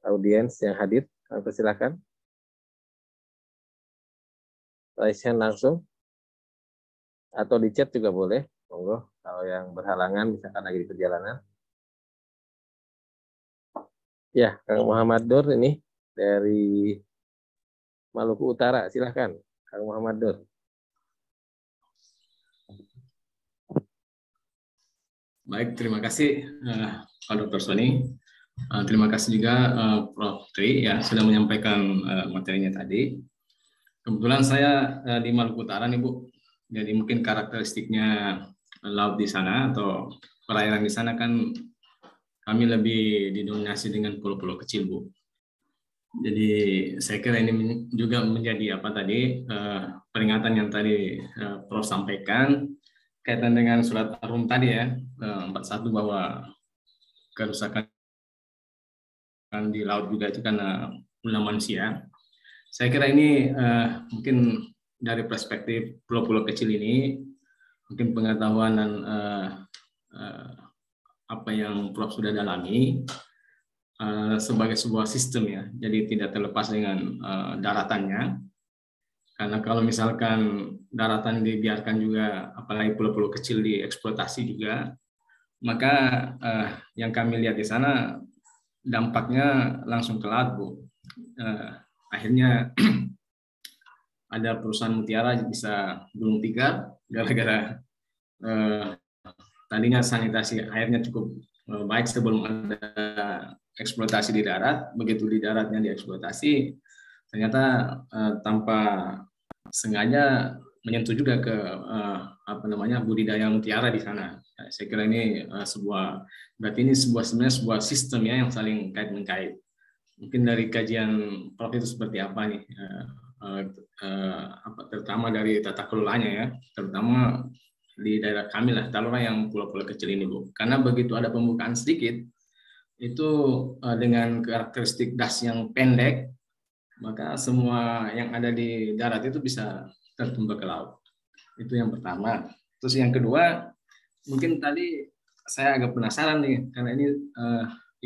audiens yang hadir. Kami persilahkan. Raise hand langsung. Atau di chat juga boleh. Monggo, kalau yang berhalangan misalkan lagi di perjalanan. Ya, Kang Muhammad Nur ini dari Maluku Utara. Silahkan, Kang Muhammad Nur. Baik, terima kasih Pak Dr. Sony. Terima kasih juga Prof. Tri ya sudah menyampaikan materinya tadi. Kebetulan saya di Maluku Utara nih Bu. Jadi mungkin karakteristiknya laut di sana atau perairan di sana kan kami lebih didominasi dengan pulau-pulau kecil, Bu. Jadi saya kira ini juga menjadi apa tadi peringatan yang tadi Prof sampaikan kaitan dengan surat Ar-Rum tadi ya 41 bahwa kerusakan di laut juga itu karena ulah manusia. Saya kira ini mungkin dari perspektif pulau-pulau kecil ini mungkin pengetahuan dan apa yang Prof sudah dalami sebagai sebuah sistem ya, jadi tidak terlepas dengan daratannya. Karena kalau misalkan daratan dibiarkan juga, apalagi pulau-pulau kecil dieksploitasi juga, maka yang kami lihat di sana dampaknya langsung ke laut, Bu. Akhirnya ada perusahaan mutiara bisa gulung tikar gara-gara tadinya sanitasi airnya cukup baik sebelum ada eksploitasi di darat, begitu di daratnya dieksploitasi, ternyata tanpa sengaja menyentuh juga ke budidaya mutiara di sana. Saya kira ini sebenarnya sebuah sistem ya yang saling kait mengkait. Mungkin dari kajian Prof itu seperti apa nih, terutama dari tata kelolanya ya, terutama di daerah kami lah, taruhlah yang pulau-pulau kecil ini, Bu. Karena begitu ada pembukaan sedikit, itu dengan karakteristik das yang pendek, maka semua yang ada di darat itu bisa tertumpah ke laut. Itu yang pertama. Terus yang kedua, mungkin tadi saya agak penasaran nih, karena ini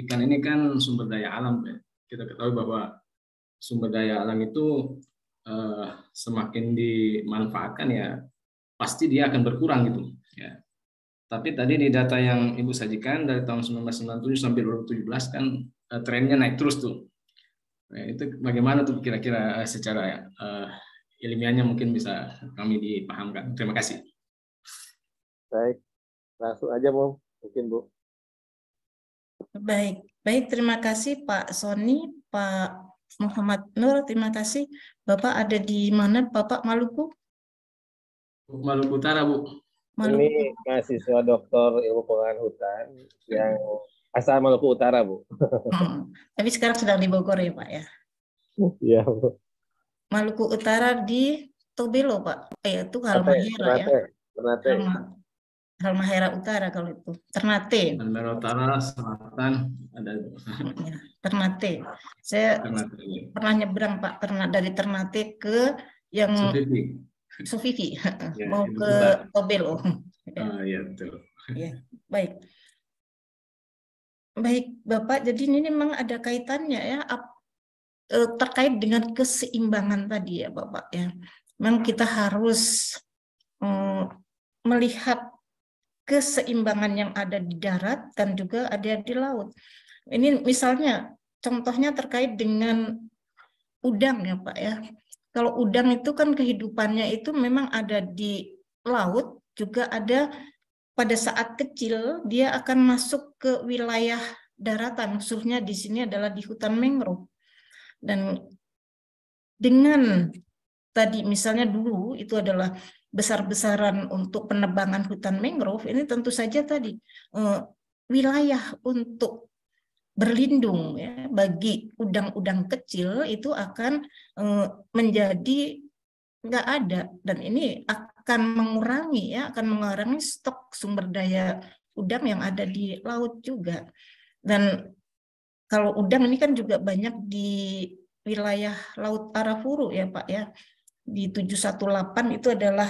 ikan ini kan sumber daya alam ya. Kita ketahui bahwa sumber daya alam itu semakin dimanfaatkan ya pasti dia akan berkurang gitu ya. Tapi tadi di data yang Ibu sajikan dari tahun 1997 sampai 2017 kan trennya naik terus tuh. Nah, itu bagaimana tuh kira-kira secara ilmiahnya mungkin bisa kami dipahamkan. Terima kasih. Baik, langsung aja Bu, mungkin Bu. Baik, terima kasih Pak Sony, Pak Muhammad Nur, terima kasih. Bapak ada di mana, Bapak? Maluku? Maluku Utara, Bu. Maluku. Ini mahasiswa doktor ilmu pengelolaan hutan yang asal Maluku Utara, Bu. Tapi sekarang sedang di Bogor ya, Pak ya? Iya, Bu. Maluku Utara di Tobelo, Pak. Itu Halmahera ya. Ternate. Halmahera Utara kalau itu. Ternate. Halmahera Utara, Selatan ada. Ternate. Saya pernah nyebrang Pak dari Ternate ke yang Sufifi. Ya, mau ke Tobelo. Iya, betul. Ya, baik. Baik, Bapak. Jadi ini memang ada kaitannya ya terkait dengan keseimbangan tadi ya, Bapak ya. Memang kita harus melihat keseimbangan yang ada di darat dan juga ada di laut. Ini misalnya contohnya terkait dengan udang ya Pak ya. Kalau udang itu kan kehidupannya itu memang ada di laut, juga ada pada saat kecil dia akan masuk ke wilayah daratan, khususnya di sini adalah di hutan mangrove. Dan dengan tadi misalnya dulu itu adalah besar-besaran untuk penebangan hutan mangrove, ini tentu saja tadi wilayah untuk berlindung ya bagi udang-udang kecil itu akan menjadi nggak ada, dan ini akan mengurangi stok sumber daya udang yang ada di laut juga. Dan kalau udang ini kan juga banyak di wilayah Laut Arafuru ya Pak ya, di 718 itu adalah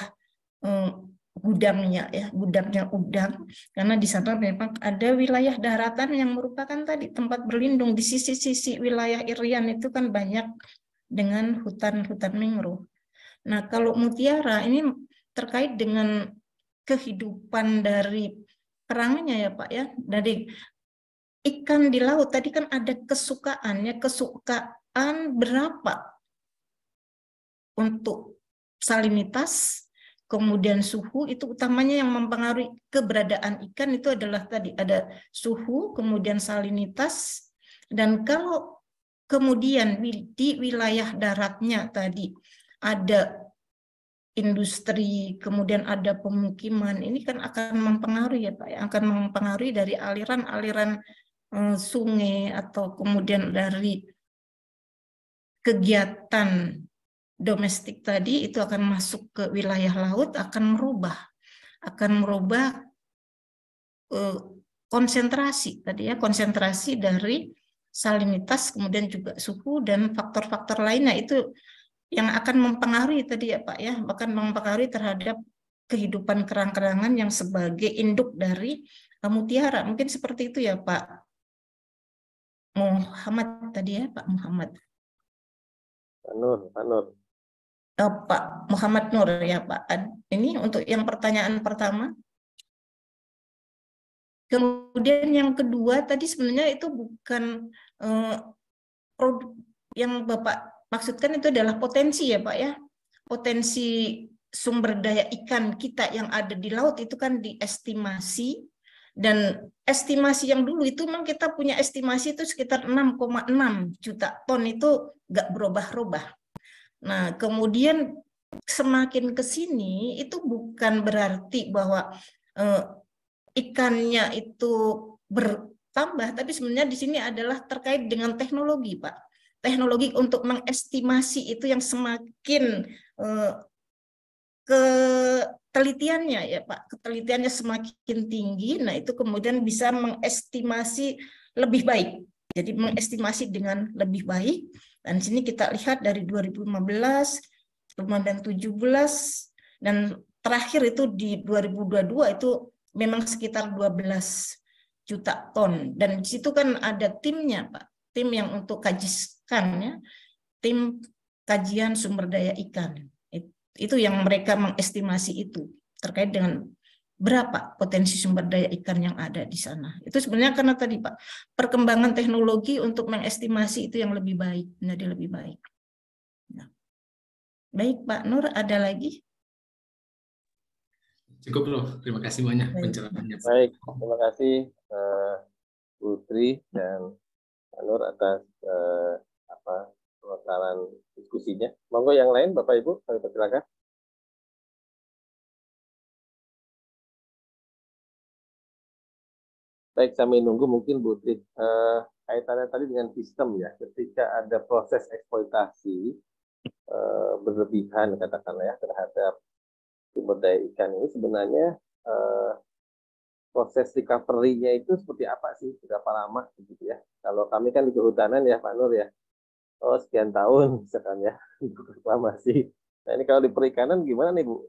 gudangnya udang, karena di sana memang ada wilayah daratan yang merupakan tadi tempat berlindung. Di sisi-sisi wilayah Irian itu kan banyak dengan hutan-hutan mangrove. Nah, kalau mutiara ini terkait dengan kehidupan dari kerangnya ya Pak ya, dari ikan di laut tadi kan ada kesukaan berapa untuk salinitas, kemudian suhu, itu utamanya yang mempengaruhi keberadaan ikan itu adalah tadi ada suhu, kemudian salinitas, dan kalau kemudian di wilayah daratnya tadi ada industri, kemudian ada pemukiman, ini kan akan mempengaruhi ya Pak, akan mempengaruhi dari aliran-aliran sungai atau kemudian dari kegiatan domestik tadi itu akan masuk ke wilayah laut, akan merubah konsentrasi tadi ya, konsentrasi dari salinitas, kemudian juga suhu dan faktor-faktor lainnya itu yang akan mempengaruhi tadi ya Pak ya, bahkan mempengaruhi terhadap kehidupan kerang-kerangan yang sebagai induk dari mutiara. Mungkin seperti itu ya Pak Muhammad tadi ya, Pak Muhammad. Pak Nur. Pak Muhammad Nur ya Pak. Ini untuk yang pertanyaan pertama. Kemudian yang kedua tadi sebenarnya itu bukan produk yang Bapak maksudkan, itu adalah potensi ya Pak ya. Potensi sumber daya ikan kita yang ada di laut itu kan diestimasi, dan estimasi yang dulu itu memang kita punya estimasi itu sekitar 6,6 juta ton, itu nggak berubah-ubah. Nah, kemudian semakin ke sini itu bukan berarti bahwa ikannya itu bertambah, tapi sebenarnya di sini adalah terkait dengan teknologi, Pak. Teknologi untuk mengestimasi itu yang semakin ketelitiannya ya Pak, ketelitiannya semakin tinggi. Nah, itu kemudian bisa mengestimasi lebih baik. Jadi mengestimasi dengan lebih baik. Dan sini kita lihat dari 2015, kemudian 2017, dan terakhir itu di 2022 itu memang sekitar 12 juta ton. Dan di situ kan ada timnya, Pak. Tim yang untuk kajian ya. Tim kajian sumber daya ikan. Itu yang mereka mengestimasi itu terkait dengan berapa potensi sumber daya ikan yang ada di sana. Itu sebenarnya karena tadi Pak, perkembangan teknologi untuk mengestimasi itu yang lebih baik, menjadi lebih baik. Nah. Baik Pak Nur, ada lagi? Cukup Prof, terima kasih banyak pencerahannya. Baik, terima kasih Putri dan Pak Nur atas pemekaran diskusinya. Monggo yang lain Bapak Ibu, kami persilakan. Baik, sambil nunggu mungkin Bu Tri, kaitannya tadi dengan sistem ya, ketika ada proses eksploitasi berlebihan katakanlah ya terhadap sumber daya ikan ini, sebenarnya proses recovery-nya itu seperti apa sih, berapa lama gitu ya? Kalau kami kan di kehutanan ya Pak Nur ya, sekian tahun misalkan ya, reklamasi. Nah ini kalau di perikanan gimana nih Bu?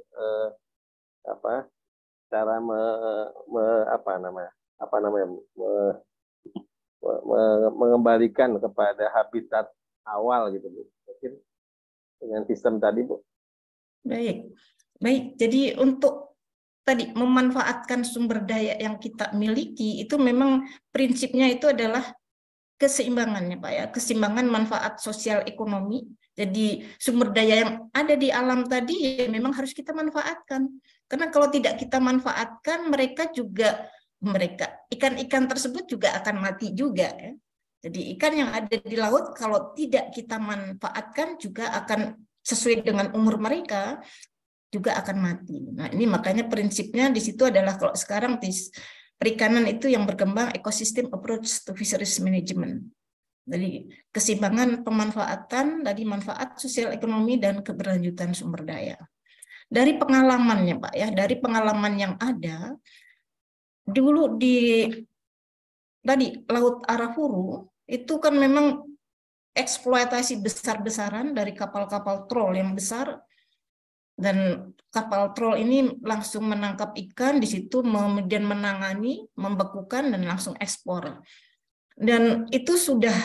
Cara mengembalikan kepada habitat awal gitu Bu, mungkin dengan sistem tadi Bu. Baik. Jadi untuk tadi memanfaatkan sumber daya yang kita miliki itu memang prinsipnya itu adalah keseimbangannya Pak ya, keseimbangan manfaat sosial ekonomi. Jadi sumber daya yang ada di alam tadi ya memang harus kita manfaatkan. Karena kalau tidak kita manfaatkan, ikan-ikan tersebut juga akan mati juga ya. Jadi ikan yang ada di laut kalau tidak kita manfaatkan juga akan sesuai dengan umur mereka juga akan mati. Nah, ini makanya prinsipnya di situ adalah kalau sekarang perikanan itu yang berkembang ecosystem approach to fisheries management. Jadi keseimbangan pemanfaatan dari manfaat sosial ekonomi dan keberlanjutan sumber daya. Dari pengalamannya Pak ya, dari pengalaman yang ada dulu di tadi Laut Arafuru itu kan memang eksploitasi besar-besaran dari kapal-kapal troll yang besar, dan kapal troll ini langsung menangkap ikan di situ, kemudian menangani, membekukan dan langsung ekspor. Dan itu sudah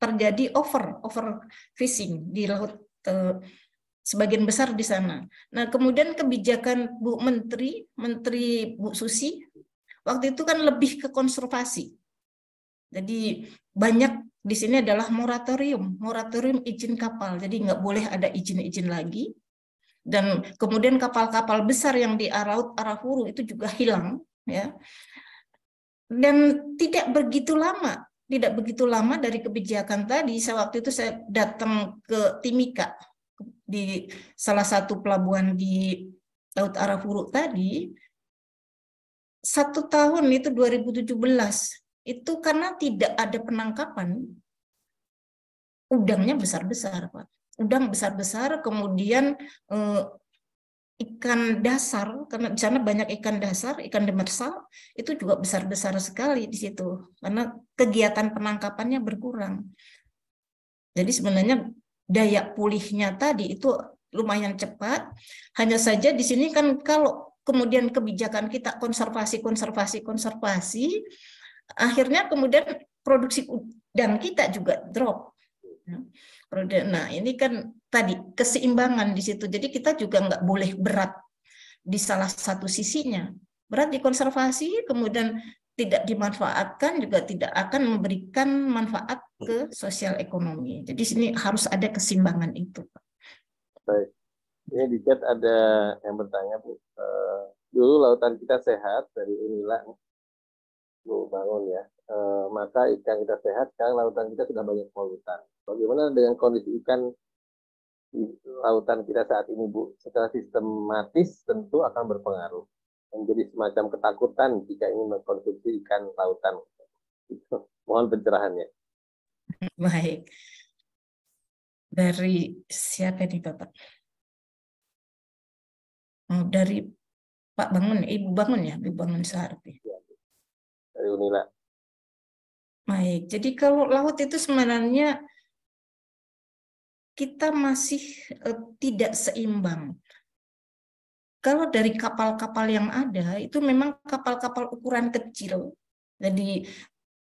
terjadi overfishing di laut sebagian besar di sana. Nah, kemudian kebijakan Bu Menteri Bu Susi waktu itu kan lebih ke konservasi. Jadi banyak di sini adalah moratorium izin kapal. Jadi nggak boleh ada izin-izin lagi. Dan kemudian kapal-kapal besar yang di Laut Arafuru itu juga hilang, ya. Dan tidak begitu lama dari kebijakan tadi. Waktu itu saya datang ke Timika di salah satu pelabuhan di Laut Arafuru tadi. 1 tahun itu 2017. itu karena tidak ada penangkapan, udangnya besar-besar, Pak. Udang besar-besar, kemudian ikan dasar, karena di sana banyak ikan dasar, ikan demersal, itu juga besar-besar sekali di situ, karena kegiatan penangkapannya berkurang. Jadi sebenarnya daya pulihnya tadi itu lumayan cepat, hanya saja di sini kan kalau kemudian kebijakan kita konservasi, akhirnya kemudian produksi udang kita juga drop. Nah, ini kan tadi keseimbangan di situ. Jadi kita juga nggak boleh berat di salah satu sisinya. Berat di konservasi, kemudian tidak dimanfaatkan, juga tidak akan memberikan manfaat ke sosial ekonomi. Jadi sini harus ada keseimbangan itu. Baik. Ini di chat ada yang bertanya, Bu. Dulu lautan kita sehat dari Unila, Bu Bangun ya. Maka ikan kita sehat, sekarang lautan kita sudah banyak polutan. Bagaimana dengan kondisi ikan di lautan kita saat ini, Bu? Secara sistematis tentu akan berpengaruh. Menjadi semacam ketakutan jika ingin mengkonsumsi ikan lautan. Mohon pencerahannya. Baik. Dari siapa nih, Bapak? Oh, dari Pak Bangun, Ibu Bangun ya, Ibu Bangun Saharti. Dari Unila. Baik, jadi kalau laut itu sebenarnya kita masih tidak seimbang. Kalau dari kapal-kapal yang ada, itu memang kapal-kapal ukuran kecil. Jadi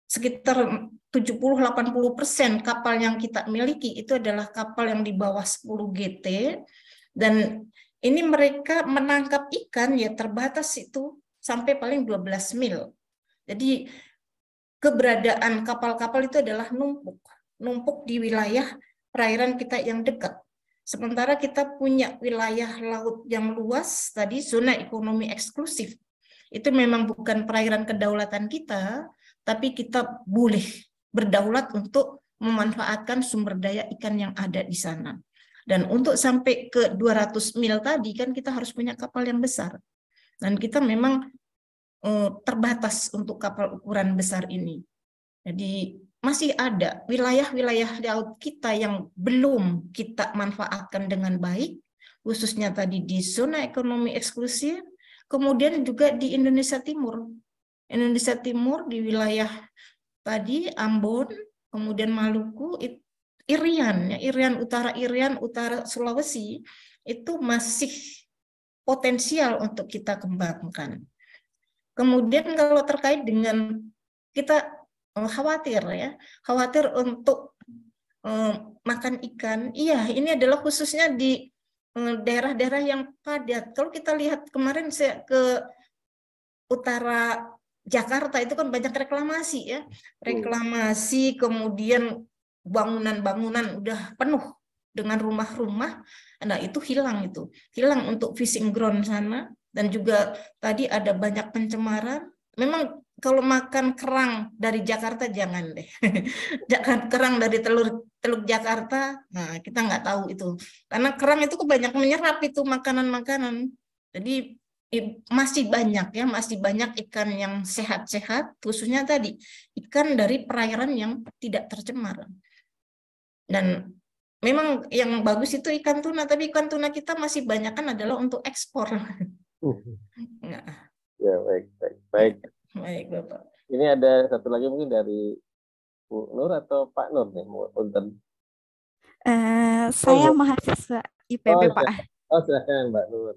sekitar 70-80% kapal yang kita miliki itu adalah kapal yang di bawah 10 GT. Dan ini mereka menangkap ikan ya terbatas itu sampai paling 12 mil. Jadi keberadaan kapal-kapal itu adalah numpuk di wilayah perairan kita yang dekat. Sementara kita punya wilayah laut yang luas, tadi zona ekonomi eksklusif. Itu memang bukan perairan kedaulatan kita, tapi kita boleh berdaulat untuk memanfaatkan sumber daya ikan yang ada di sana. Dan untuk sampai ke 200 mil tadi kan kita harus punya kapal yang besar. Dan kita memang terbatas untuk kapal ukuran besar ini. Jadi masih ada wilayah-wilayah laut kita yang belum kita manfaatkan dengan baik, khususnya tadi di zona ekonomi eksklusif, kemudian juga di Indonesia Timur. Indonesia Timur di wilayah tadi Ambon, kemudian Maluku, Irian Utara Sulawesi, itu masih potensial untuk kita kembangkan. Kemudian kalau terkait dengan kita khawatir untuk makan ikan. Iya, ini adalah khususnya di daerah-daerah yang padat. Kalau kita lihat kemarin saya ke utara Jakarta itu kan banyak reklamasi ya. Reklamasi, kemudian bangunan-bangunan udah penuh dengan rumah-rumah. Nah, itu hilang itu. Hilang untuk fishing ground sana, dan juga tadi ada banyak pencemaran. Memang kalau makan kerang dari Jakarta jangan deh. Jangan kerang dari Teluk Jakarta. Nah, kita nggak tahu itu. Karena kerang itu banyak menyerap itu makanan-makanan. Jadi masih banyak ikan yang sehat-sehat, khususnya tadi ikan dari perairan yang tidak tercemar. Dan memang yang bagus itu ikan tuna, tapi ikan tuna kita masih banyak kan adalah untuk ekspor. Ya, baik. Baik, Bapak. Ini ada satu lagi mungkin dari Bu Nur atau Pak Nur nih, Unten. Saya mahasiswa IPB, Pak. Silakan Mbak Nur.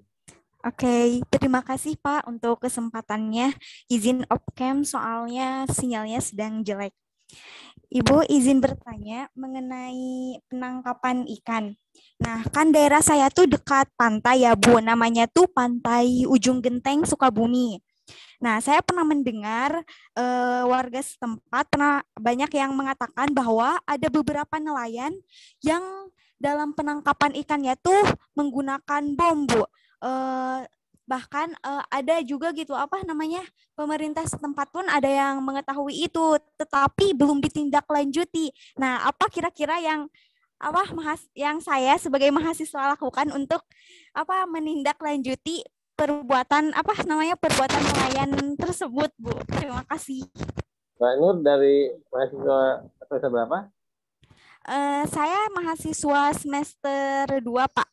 Oke, terima kasih Pak untuk kesempatannya. Izin off-cam soalnya sinyalnya sedang jelek. Ibu izin bertanya mengenai penangkapan ikan. Nah, kan daerah saya tuh dekat pantai ya Bu, namanya tuh Pantai Ujung Genteng, Sukabumi. Nah, saya pernah mendengar warga setempat banyak yang mengatakan bahwa ada beberapa nelayan yang dalam penangkapan ikannya tuh menggunakan bom, Bu. Bahkan ada juga gitu pemerintah setempat pun ada yang mengetahui itu, tetapi belum ditindaklanjuti. Nah, apa kira-kira yang saya sebagai mahasiswa lakukan untuk menindaklanjuti perbuatan nelayan tersebut, Bu? Terima kasih. Mbak Nur dari mahasiswa semester berapa? Saya mahasiswa semester 2, Pak.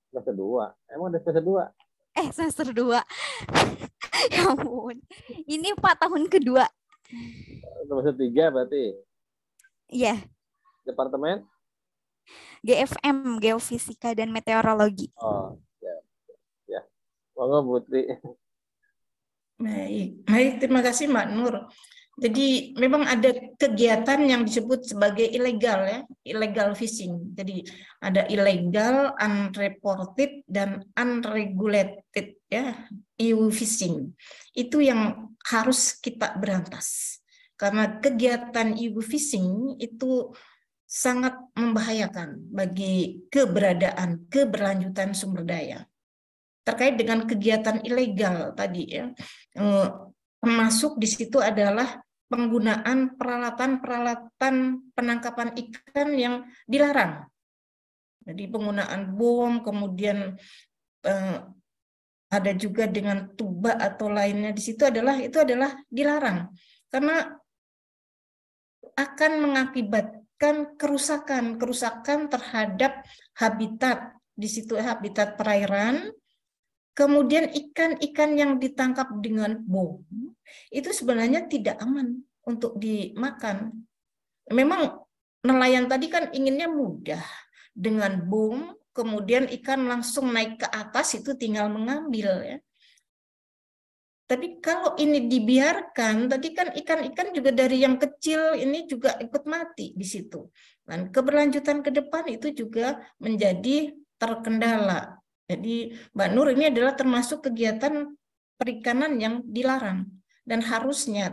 Semester 2. Emang ada semester 2? Semester 2. Ya ampun. Ini Pak tahun kedua. Semester 3 berarti? Iya. Departemen? GFM, Geofisika dan Meteorologi. Oh, ya. Monggo Putri. Baik, terima kasih Mbak Nur. Jadi memang ada kegiatan yang disebut sebagai ilegal ya, illegal fishing. Jadi ada ilegal, unreported dan unregulated ya, EU fishing. Itu yang harus kita berantas. Karena kegiatan EU fishing itu sangat membahayakan bagi keberlanjutan sumber daya. Terkait dengan kegiatan ilegal tadi ya, termasuk di situ adalah penggunaan peralatan penangkapan ikan yang dilarang. Jadi penggunaan bom, kemudian ada juga dengan tuba atau lainnya di situ itu adalah dilarang karena akan mengakibatkan kerusakan terhadap habitat di situ, habitat perairan. Kemudian ikan-ikan yang ditangkap dengan bom itu sebenarnya tidak aman untuk dimakan. Memang nelayan tadi kan inginnya mudah, dengan bom, kemudian ikan langsung naik ke atas itu tinggal mengambil ya. Tapi kalau ini dibiarkan, tadi kan ikan-ikan juga dari yang kecil ini juga ikut mati di situ. Dan keberlanjutan ke depan itu juga menjadi terkendala. Jadi Mbak Nur, ini adalah termasuk kegiatan perikanan yang dilarang. Dan harusnya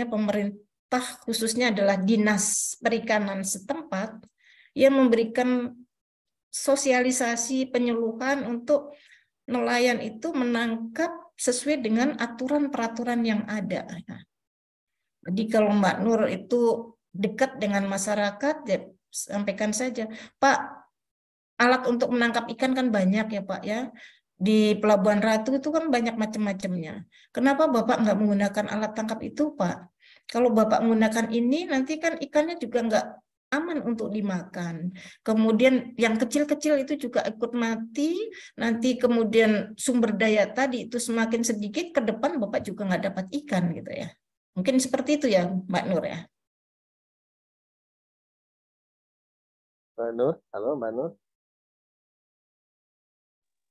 pemerintah khususnya adalah Dinas Perikanan setempat yang memberikan sosialisasi penyuluhan untuk nelayan itu menangkap sesuai dengan aturan-peraturan yang ada. Jadi kalau Mbak Nur itu dekat dengan masyarakat, ya sampaikan saja, Pak, alat untuk menangkap ikan kan banyak ya Pak ya. Di Pelabuhan Ratu itu kan banyak macam-macamnya. Kenapa Bapak nggak menggunakan alat tangkap itu Pak? Kalau Bapak menggunakan ini, nanti kan ikannya juga nggak aman untuk dimakan. Kemudian yang kecil-kecil itu juga ikut mati. Nanti kemudian sumber daya tadi itu semakin sedikit, ke depan Bapak juga nggak dapat ikan gitu ya. Mungkin seperti itu ya Mbak Nur ya. Mbak Nur, halo Mbak Nur.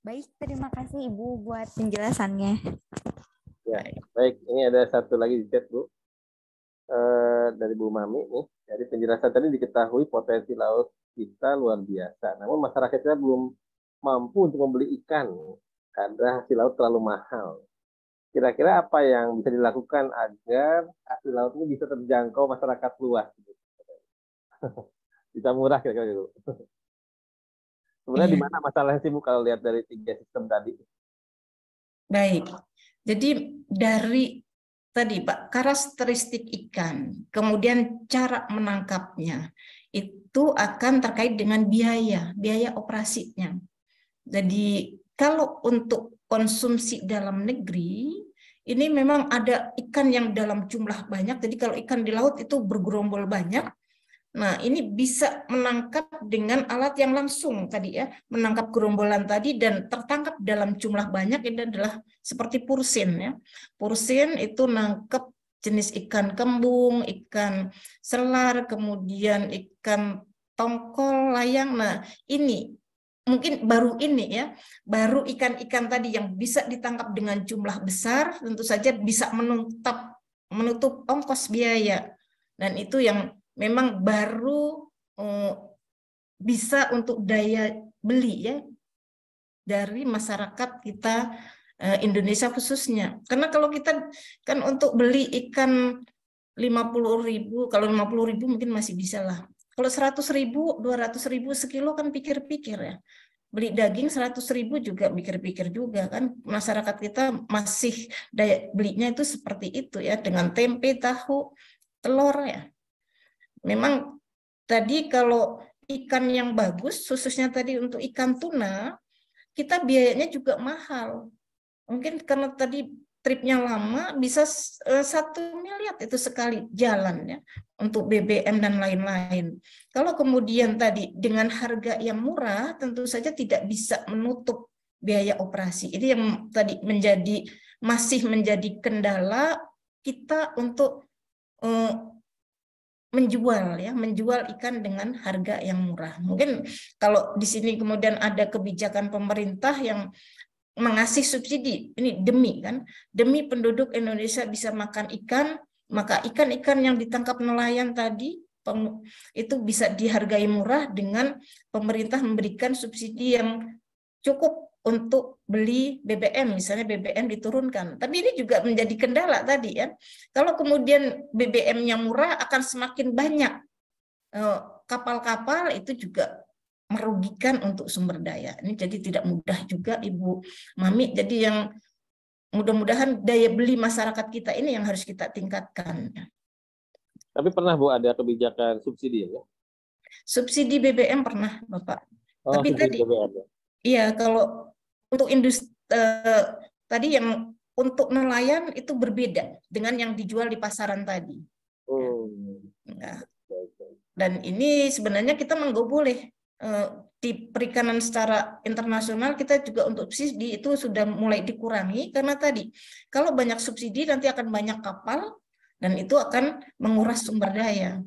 Baik, terima kasih Ibu buat penjelasannya. Ya, baik. Ini ada satu lagi di chat, Bu. Dari Bu Mami nih. Dari penjelasan tadi diketahui potensi laut kita luar biasa. Namun masyarakat kita belum mampu untuk membeli ikan karena hasil laut terlalu mahal. Kira-kira apa yang bisa dilakukan agar hasil laut ini bisa terjangkau masyarakat luas? Bisa murah kira-kira gitu. Sebenarnya di mana masalahnya sih Bu kalau lihat dari 3 sistem tadi? Baik, jadi dari tadi Pak, karakteristik ikan, kemudian cara menangkapnya, itu akan terkait dengan biaya operasinya. Jadi kalau untuk konsumsi dalam negeri, ini memang ada ikan yang dalam jumlah banyak, jadi kalau ikan di laut itu bergerombol banyak. Nah, ini bisa menangkap dengan alat yang langsung tadi ya, menangkap gerombolan tadi dan tertangkap dalam jumlah banyak. Ini adalah seperti pursin ya. Pursin itu nangkep jenis ikan kembung, ikan selar, kemudian ikan tongkol, layang. Nah, ini mungkin baru ini ya, baru ikan-ikan tadi yang bisa ditangkap dengan jumlah besar, tentu saja bisa menutup ongkos biaya. Dan itu yang memang baru bisa untuk daya beli ya dari masyarakat kita Indonesia khususnya. Karena kalau kita kan untuk beli ikan 50.000, kalau 50.000 mungkin masih bisa lah. Kalau 100.000, 200.000 sekilo kan pikir-pikir ya. Beli daging 100.000 juga pikir-pikir juga kan. Masyarakat kita masih daya belinya itu seperti itu ya, dengan tempe, tahu, telur ya. Memang tadi kalau ikan yang bagus, khususnya tadi untuk ikan tuna, kita biayanya juga mahal. Mungkin karena tadi tripnya lama bisa 1 miliar itu sekali jalan ya untuk BBM dan lain-lain. Kalau kemudian tadi dengan harga yang murah tentu saja tidak bisa menutup biaya operasi. Ini yang tadi masih menjadi kendala kita untuk menjual ikan dengan harga yang murah. Mungkin kalau di sini kemudian ada kebijakan pemerintah yang mengasih subsidi, ini demi penduduk Indonesia bisa makan ikan, maka ikan-ikan yang ditangkap nelayan tadi itu bisa dihargai murah dengan pemerintah memberikan subsidi yang cukup untuk beli BBM, misalnya BBM diturunkan. Tapi ini juga menjadi kendala tadi ya. Kalau kemudian BBM-nya murah akan semakin banyak kapal-kapal, itu juga merugikan untuk sumber daya. Ini jadi tidak mudah juga Ibu Mami. Jadi yang mudah-mudahan daya beli masyarakat kita ini yang harus kita tingkatkan. Tapi pernah Bu ada kebijakan subsidi ya? Subsidi BBM pernah Bapak. Oh, tapi tadi BBM. Iya, kalau untuk industri tadi yang untuk nelayan itu berbeda dengan yang dijual di pasaran tadi. Nah, dan ini sebenarnya kita nggak boleh di perikanan secara internasional kita juga untuk subsidi itu sudah mulai dikurangi karena tadi kalau banyak subsidi nanti akan banyak kapal dan itu akan menguras sumber daya.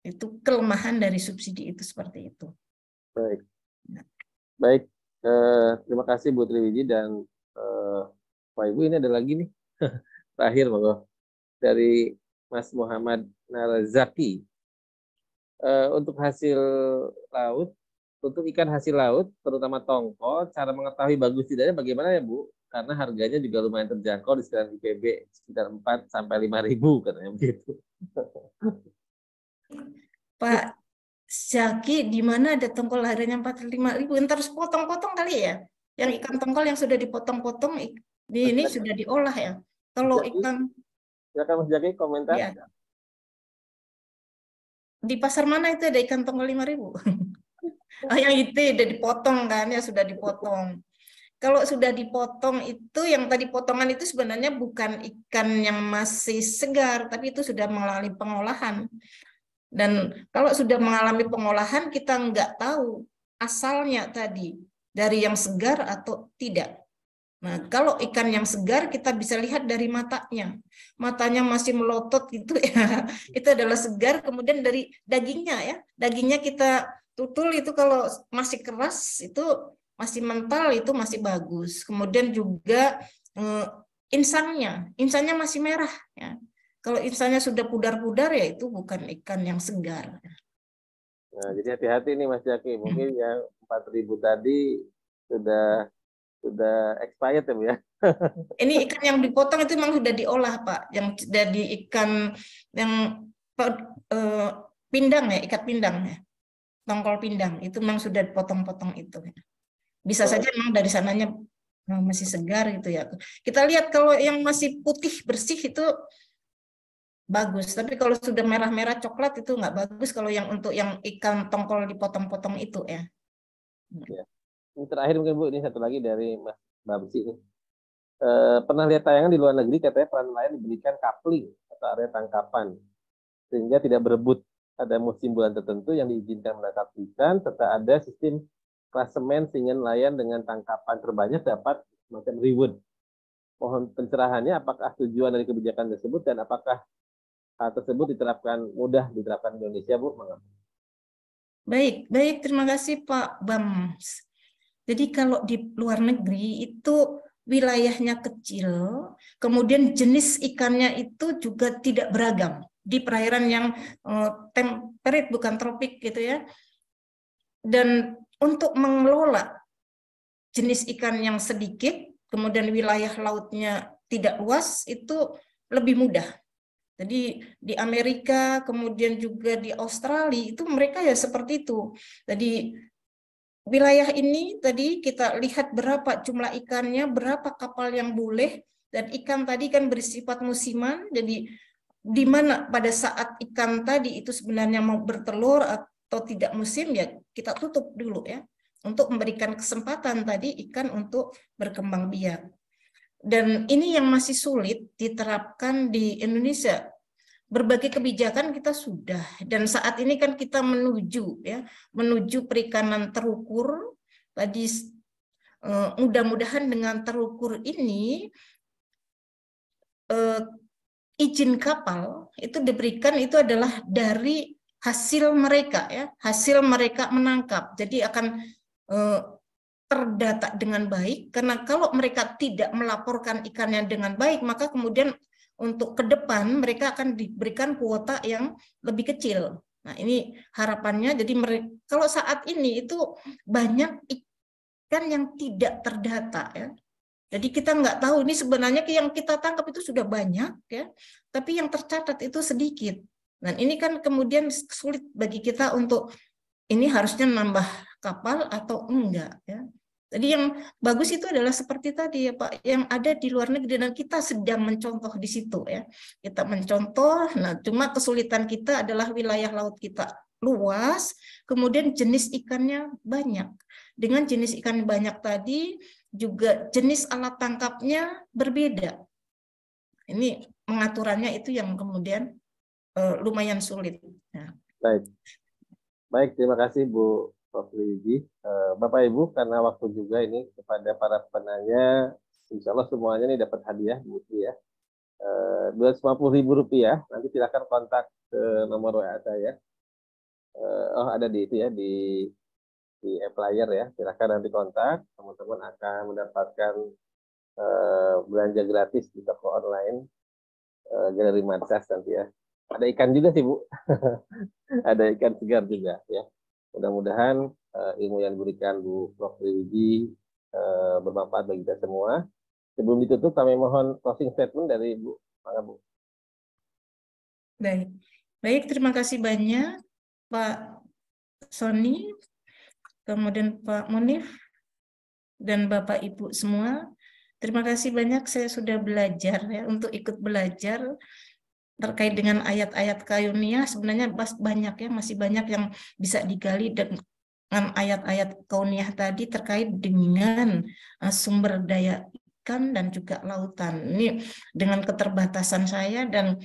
Itu kelemahan dari subsidi itu seperti itu. Baik. Baik. Terima kasih Bu Triwiji dan Pak Ibu. Ini ada lagi nih terakhir monggo dari Mas Muhammad Narazaki. Untuk hasil laut, untuk ikan hasil laut, terutama tongkol, cara mengetahui bagus tidaknya bagaimana ya Bu? Karena harganya juga lumayan terjangkau di sekitar IPB, sekitar 4 sampai 5.000 katanya begitu. Pak Zaki, di mana ada tongkol harganya 45.000? Ntar harus potong-potong kali ya? Yang ikan tongkol yang sudah dipotong-potong, ini sudah diolah ya? Kalau ikan... Silakan Mas Zaki komentar. Ya. Di pasar mana itu ada ikan tongkol 5.000? Oh, yang itu udah dipotong kan, ya sudah dipotong. Kalau sudah dipotong itu, yang tadi potongan itu sebenarnya bukan ikan yang masih segar, tapi itu sudah mengalami pengolahan. Dan kalau sudah mengalami pengolahan, kita nggak tahu asalnya tadi, dari yang segar atau tidak. Nah, kalau ikan yang segar kita bisa lihat dari matanya. Matanya masih melotot itu ya, itu adalah segar. Kemudian dari dagingnya ya, dagingnya kita tutul itu kalau masih keras itu masih mental itu masih bagus. Kemudian juga insannya masih merah ya. Kalau insannya sudah pudar-pudar ya itu bukan ikan yang segar. Nah, jadi hati-hati nih Mas Zaki. Mungkin yang 4.000 tadi sudah expired ya. Ini ikan yang dipotong itu memang sudah diolah Pak, yang dari ikan yang pindang ya, ikat pindang ya, tongkol pindang itu memang sudah dipotong-potong itu. Bisa saja memang dari sananya masih segar gitu ya. Kita lihat kalau yang masih putih bersih itu bagus, tapi kalau sudah merah-merah coklat itu nggak bagus kalau yang untuk yang ikan tongkol dipotong-potong itu ya. Ya. Ini terakhir mungkin Bu, ini satu lagi dari Mas Bamsi nih. Pernah lihat tayangan di luar negeri katanya peran nelayan diberikan coupling atau area tangkapan sehingga tidak berebut. Ada musim bulan tertentu yang diizinkan menangkap ikan serta ada sistem klasemen sehingga nelayan dengan tangkapan terbanyak dapat semacam reward. Mohon pencerahannya apakah tujuan dari kebijakan tersebut dan apakah hal tersebut mudah diterapkan di Indonesia Bu? Baik, terima kasih Pak Bams. Jadi kalau di luar negeri itu wilayahnya kecil, kemudian jenis ikannya itu juga tidak beragam. Di perairan yang temperate bukan tropik gitu ya. Dan untuk mengelola jenis ikan yang sedikit, kemudian wilayah lautnya tidak luas, itu lebih mudah. Jadi di Amerika, kemudian juga di Australia, itu mereka ya seperti itu. Jadi wilayah ini tadi kita lihat berapa jumlah ikannya, berapa kapal yang boleh, dan ikan tadi kan bersifat musiman, jadi di mana pada saat ikan tadi itu sebenarnya mau bertelur atau tidak musim ya kita tutup dulu ya, untuk memberikan kesempatan tadi ikan untuk berkembang biak. Dan ini yang masih sulit diterapkan di Indonesia. Berbagai kebijakan kita sudah, dan saat ini kan kita menuju perikanan terukur. Tadi mudah-mudahan dengan terukur ini izin kapal itu diberikan itu adalah dari hasil mereka, ya, hasil mereka menangkap. Jadi akan terdata dengan baik, karena kalau mereka tidak melaporkan ikannya dengan baik, maka kemudian untuk ke depan mereka akan diberikan kuota yang lebih kecil. Nah, ini harapannya. Jadi kalau saat ini itu banyak ikan yang tidak terdata, ya. Jadi kita nggak tahu ini sebenarnya yang kita tangkap itu sudah banyak, ya, tapi yang tercatat itu sedikit. Dan ini kan kemudian sulit bagi kita untuk ini harusnya nambah kapal atau enggak, ya. Jadi yang bagus itu adalah seperti tadi ya Pak, yang ada di luar negeri, dan kita sedang mencontoh di situ, ya. Kita mencontoh, nah cuma kesulitan kita adalah wilayah laut kita luas, kemudian jenis ikannya banyak. Dengan jenis ikan banyak tadi, juga jenis alat tangkapnya berbeda. Ini pengaturannya itu yang kemudian lumayan sulit. Ya. Baik, terima kasih Bu Prof. Wiji. Bapak Ibu, karena waktu juga ini kepada para penanya, insya Allah semuanya ini dapat hadiah, Bu ya. Rp250.000. Nanti silakan kontak ke nomor WA saya. Ada di itu ya, di e-player ya. Silakan nanti kontak, teman-teman akan mendapatkan belanja gratis di toko online Galeri Madsas nanti ya. Ada ikan juga sih Bu. Ada ikan segar juga ya. Mudah-mudahan ilmu yang diberikan Bu Prof. Wiji bermanfaat bagi kita semua. Sebelum ditutup, kami mohon closing statement dari Bu. Maka Bu. Baik, terima kasih banyak Pak Sony, kemudian Pak Munif, dan Bapak Ibu semua. Terima kasih banyak, saya sudah belajar ya, untuk ikut belajar terkait dengan ayat-ayat kauniyah. Sebenarnya banyak ya, masih banyak yang bisa digali dengan ayat-ayat kauniyah tadi terkait dengan sumber daya ikan dan juga lautan. Ini dengan keterbatasan saya dan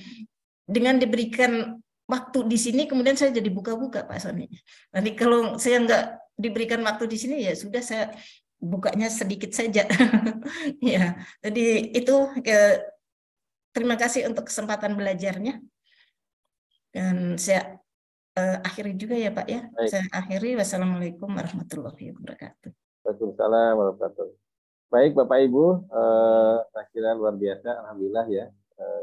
dengan diberikan waktu di sini, kemudian saya jadi buka-buka Pak Sony. Nanti kalau saya nggak diberikan waktu di sini, ya sudah, saya bukanya sedikit saja. Ya, jadi itu terima kasih untuk kesempatan belajarnya. Dan saya akhiri juga ya Pak ya. Baik. Saya akhiri. Wassalamualaikum warahmatullahi wabarakatuh. Waalaikumsalam warahmatullahi wabarakatuh. Baik Bapak Ibu, saya kira luar biasa, alhamdulillah ya,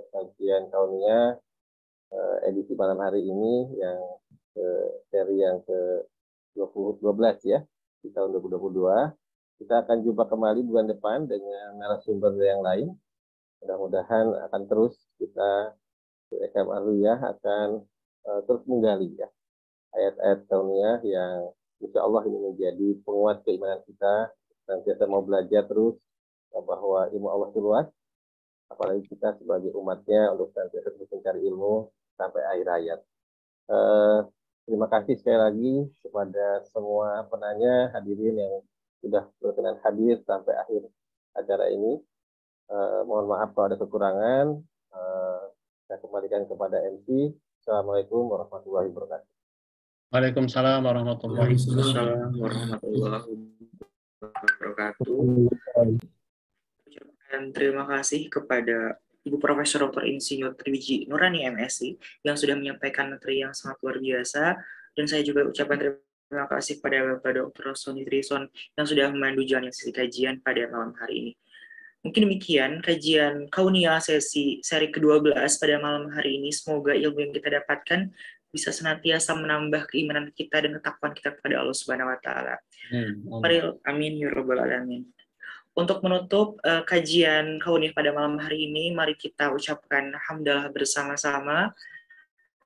kajian kauniyah edisi malam hari ini yang seri yang ke-12 ya, di tahun 2022. Kita akan jumpa kembali bulan depan dengan narasumber yang lain. Mudah-mudahan akan terus kita EKM Aliyah akan terus menggali ya ayat-ayat kauniyah yang insya Allah ini menjadi penguat keimanan kita, dan kita mau belajar terus bahwa ilmu Allah itu luas, apalagi kita sebagai umatnya untuk senantiasa terus mencari ilmu sampai akhir hayat. Terima kasih sekali lagi kepada semua penanya, hadirin yang sudah berkenan hadir sampai akhir acara ini. Mohon maaf kalau ada kekurangan. Saya kembalikan kepada MC. Assalamualaikum warahmatullahi wabarakatuh. Waalaikumsalam warahmatullahi wabarakatuh. Dan terima kasih kepada Ibu Profesor Dr. Insinyur Triwiji Nurani MSc yang sudah menyampaikan materi yang sangat luar biasa, dan saya juga ucapkan terima kasih kepada Bapak Dr. Sony Trison yang sudah memandu jalannya sesi kajian pada malam hari ini. Mungkin demikian kajian kauniyah seri ke-12 pada malam hari ini. Semoga ilmu yang kita dapatkan bisa senantiasa menambah keimanan kita dan ketakwaan kita kepada Allah Subhanahu wa taala. Amin ya rabbal alamin. Untuk menutup kajian kauniyah pada malam hari ini, mari kita ucapkan hamdalah bersama-sama.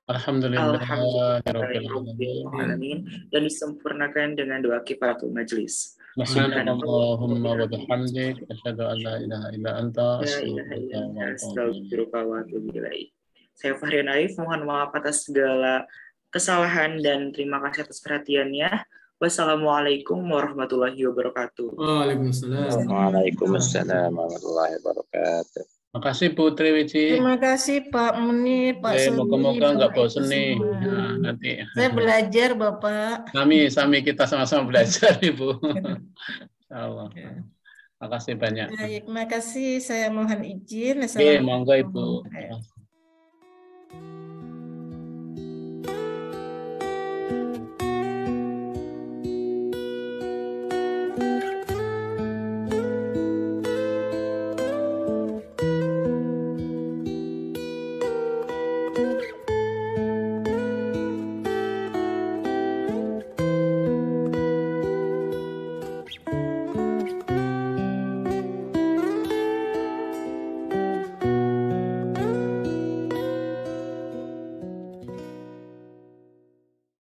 Alhamdulillahirrahmanirrahim. Dan disempurnakan dengan doa kifaratul majlis. Subhanallahumma wa bihamdik, asyhadu an la ilaha illa anta, astaghfiruka wa atubu ilaik. Saya Fahrian Arif, mohon maaf atas segala kesalahan dan terima kasih atas perhatiannya. Wassalamualaikum warahmatullahi wabarakatuh. Waalaikumsalam. Waalaikumsalam warahmatullahi wabarakatuh. Makasih Bu Triwiji. Terima kasih Pak Munir, Pak Sudi. Moga-moga nggak Bapak bosen Ibu nih. semua. Nah, nanti. Saya belajar Bapak. Kami kita sama-sama belajar Ibu. Allah. Makasih banyak. Baik, makasih. Saya mohon izin. Oke, monggo Ibu.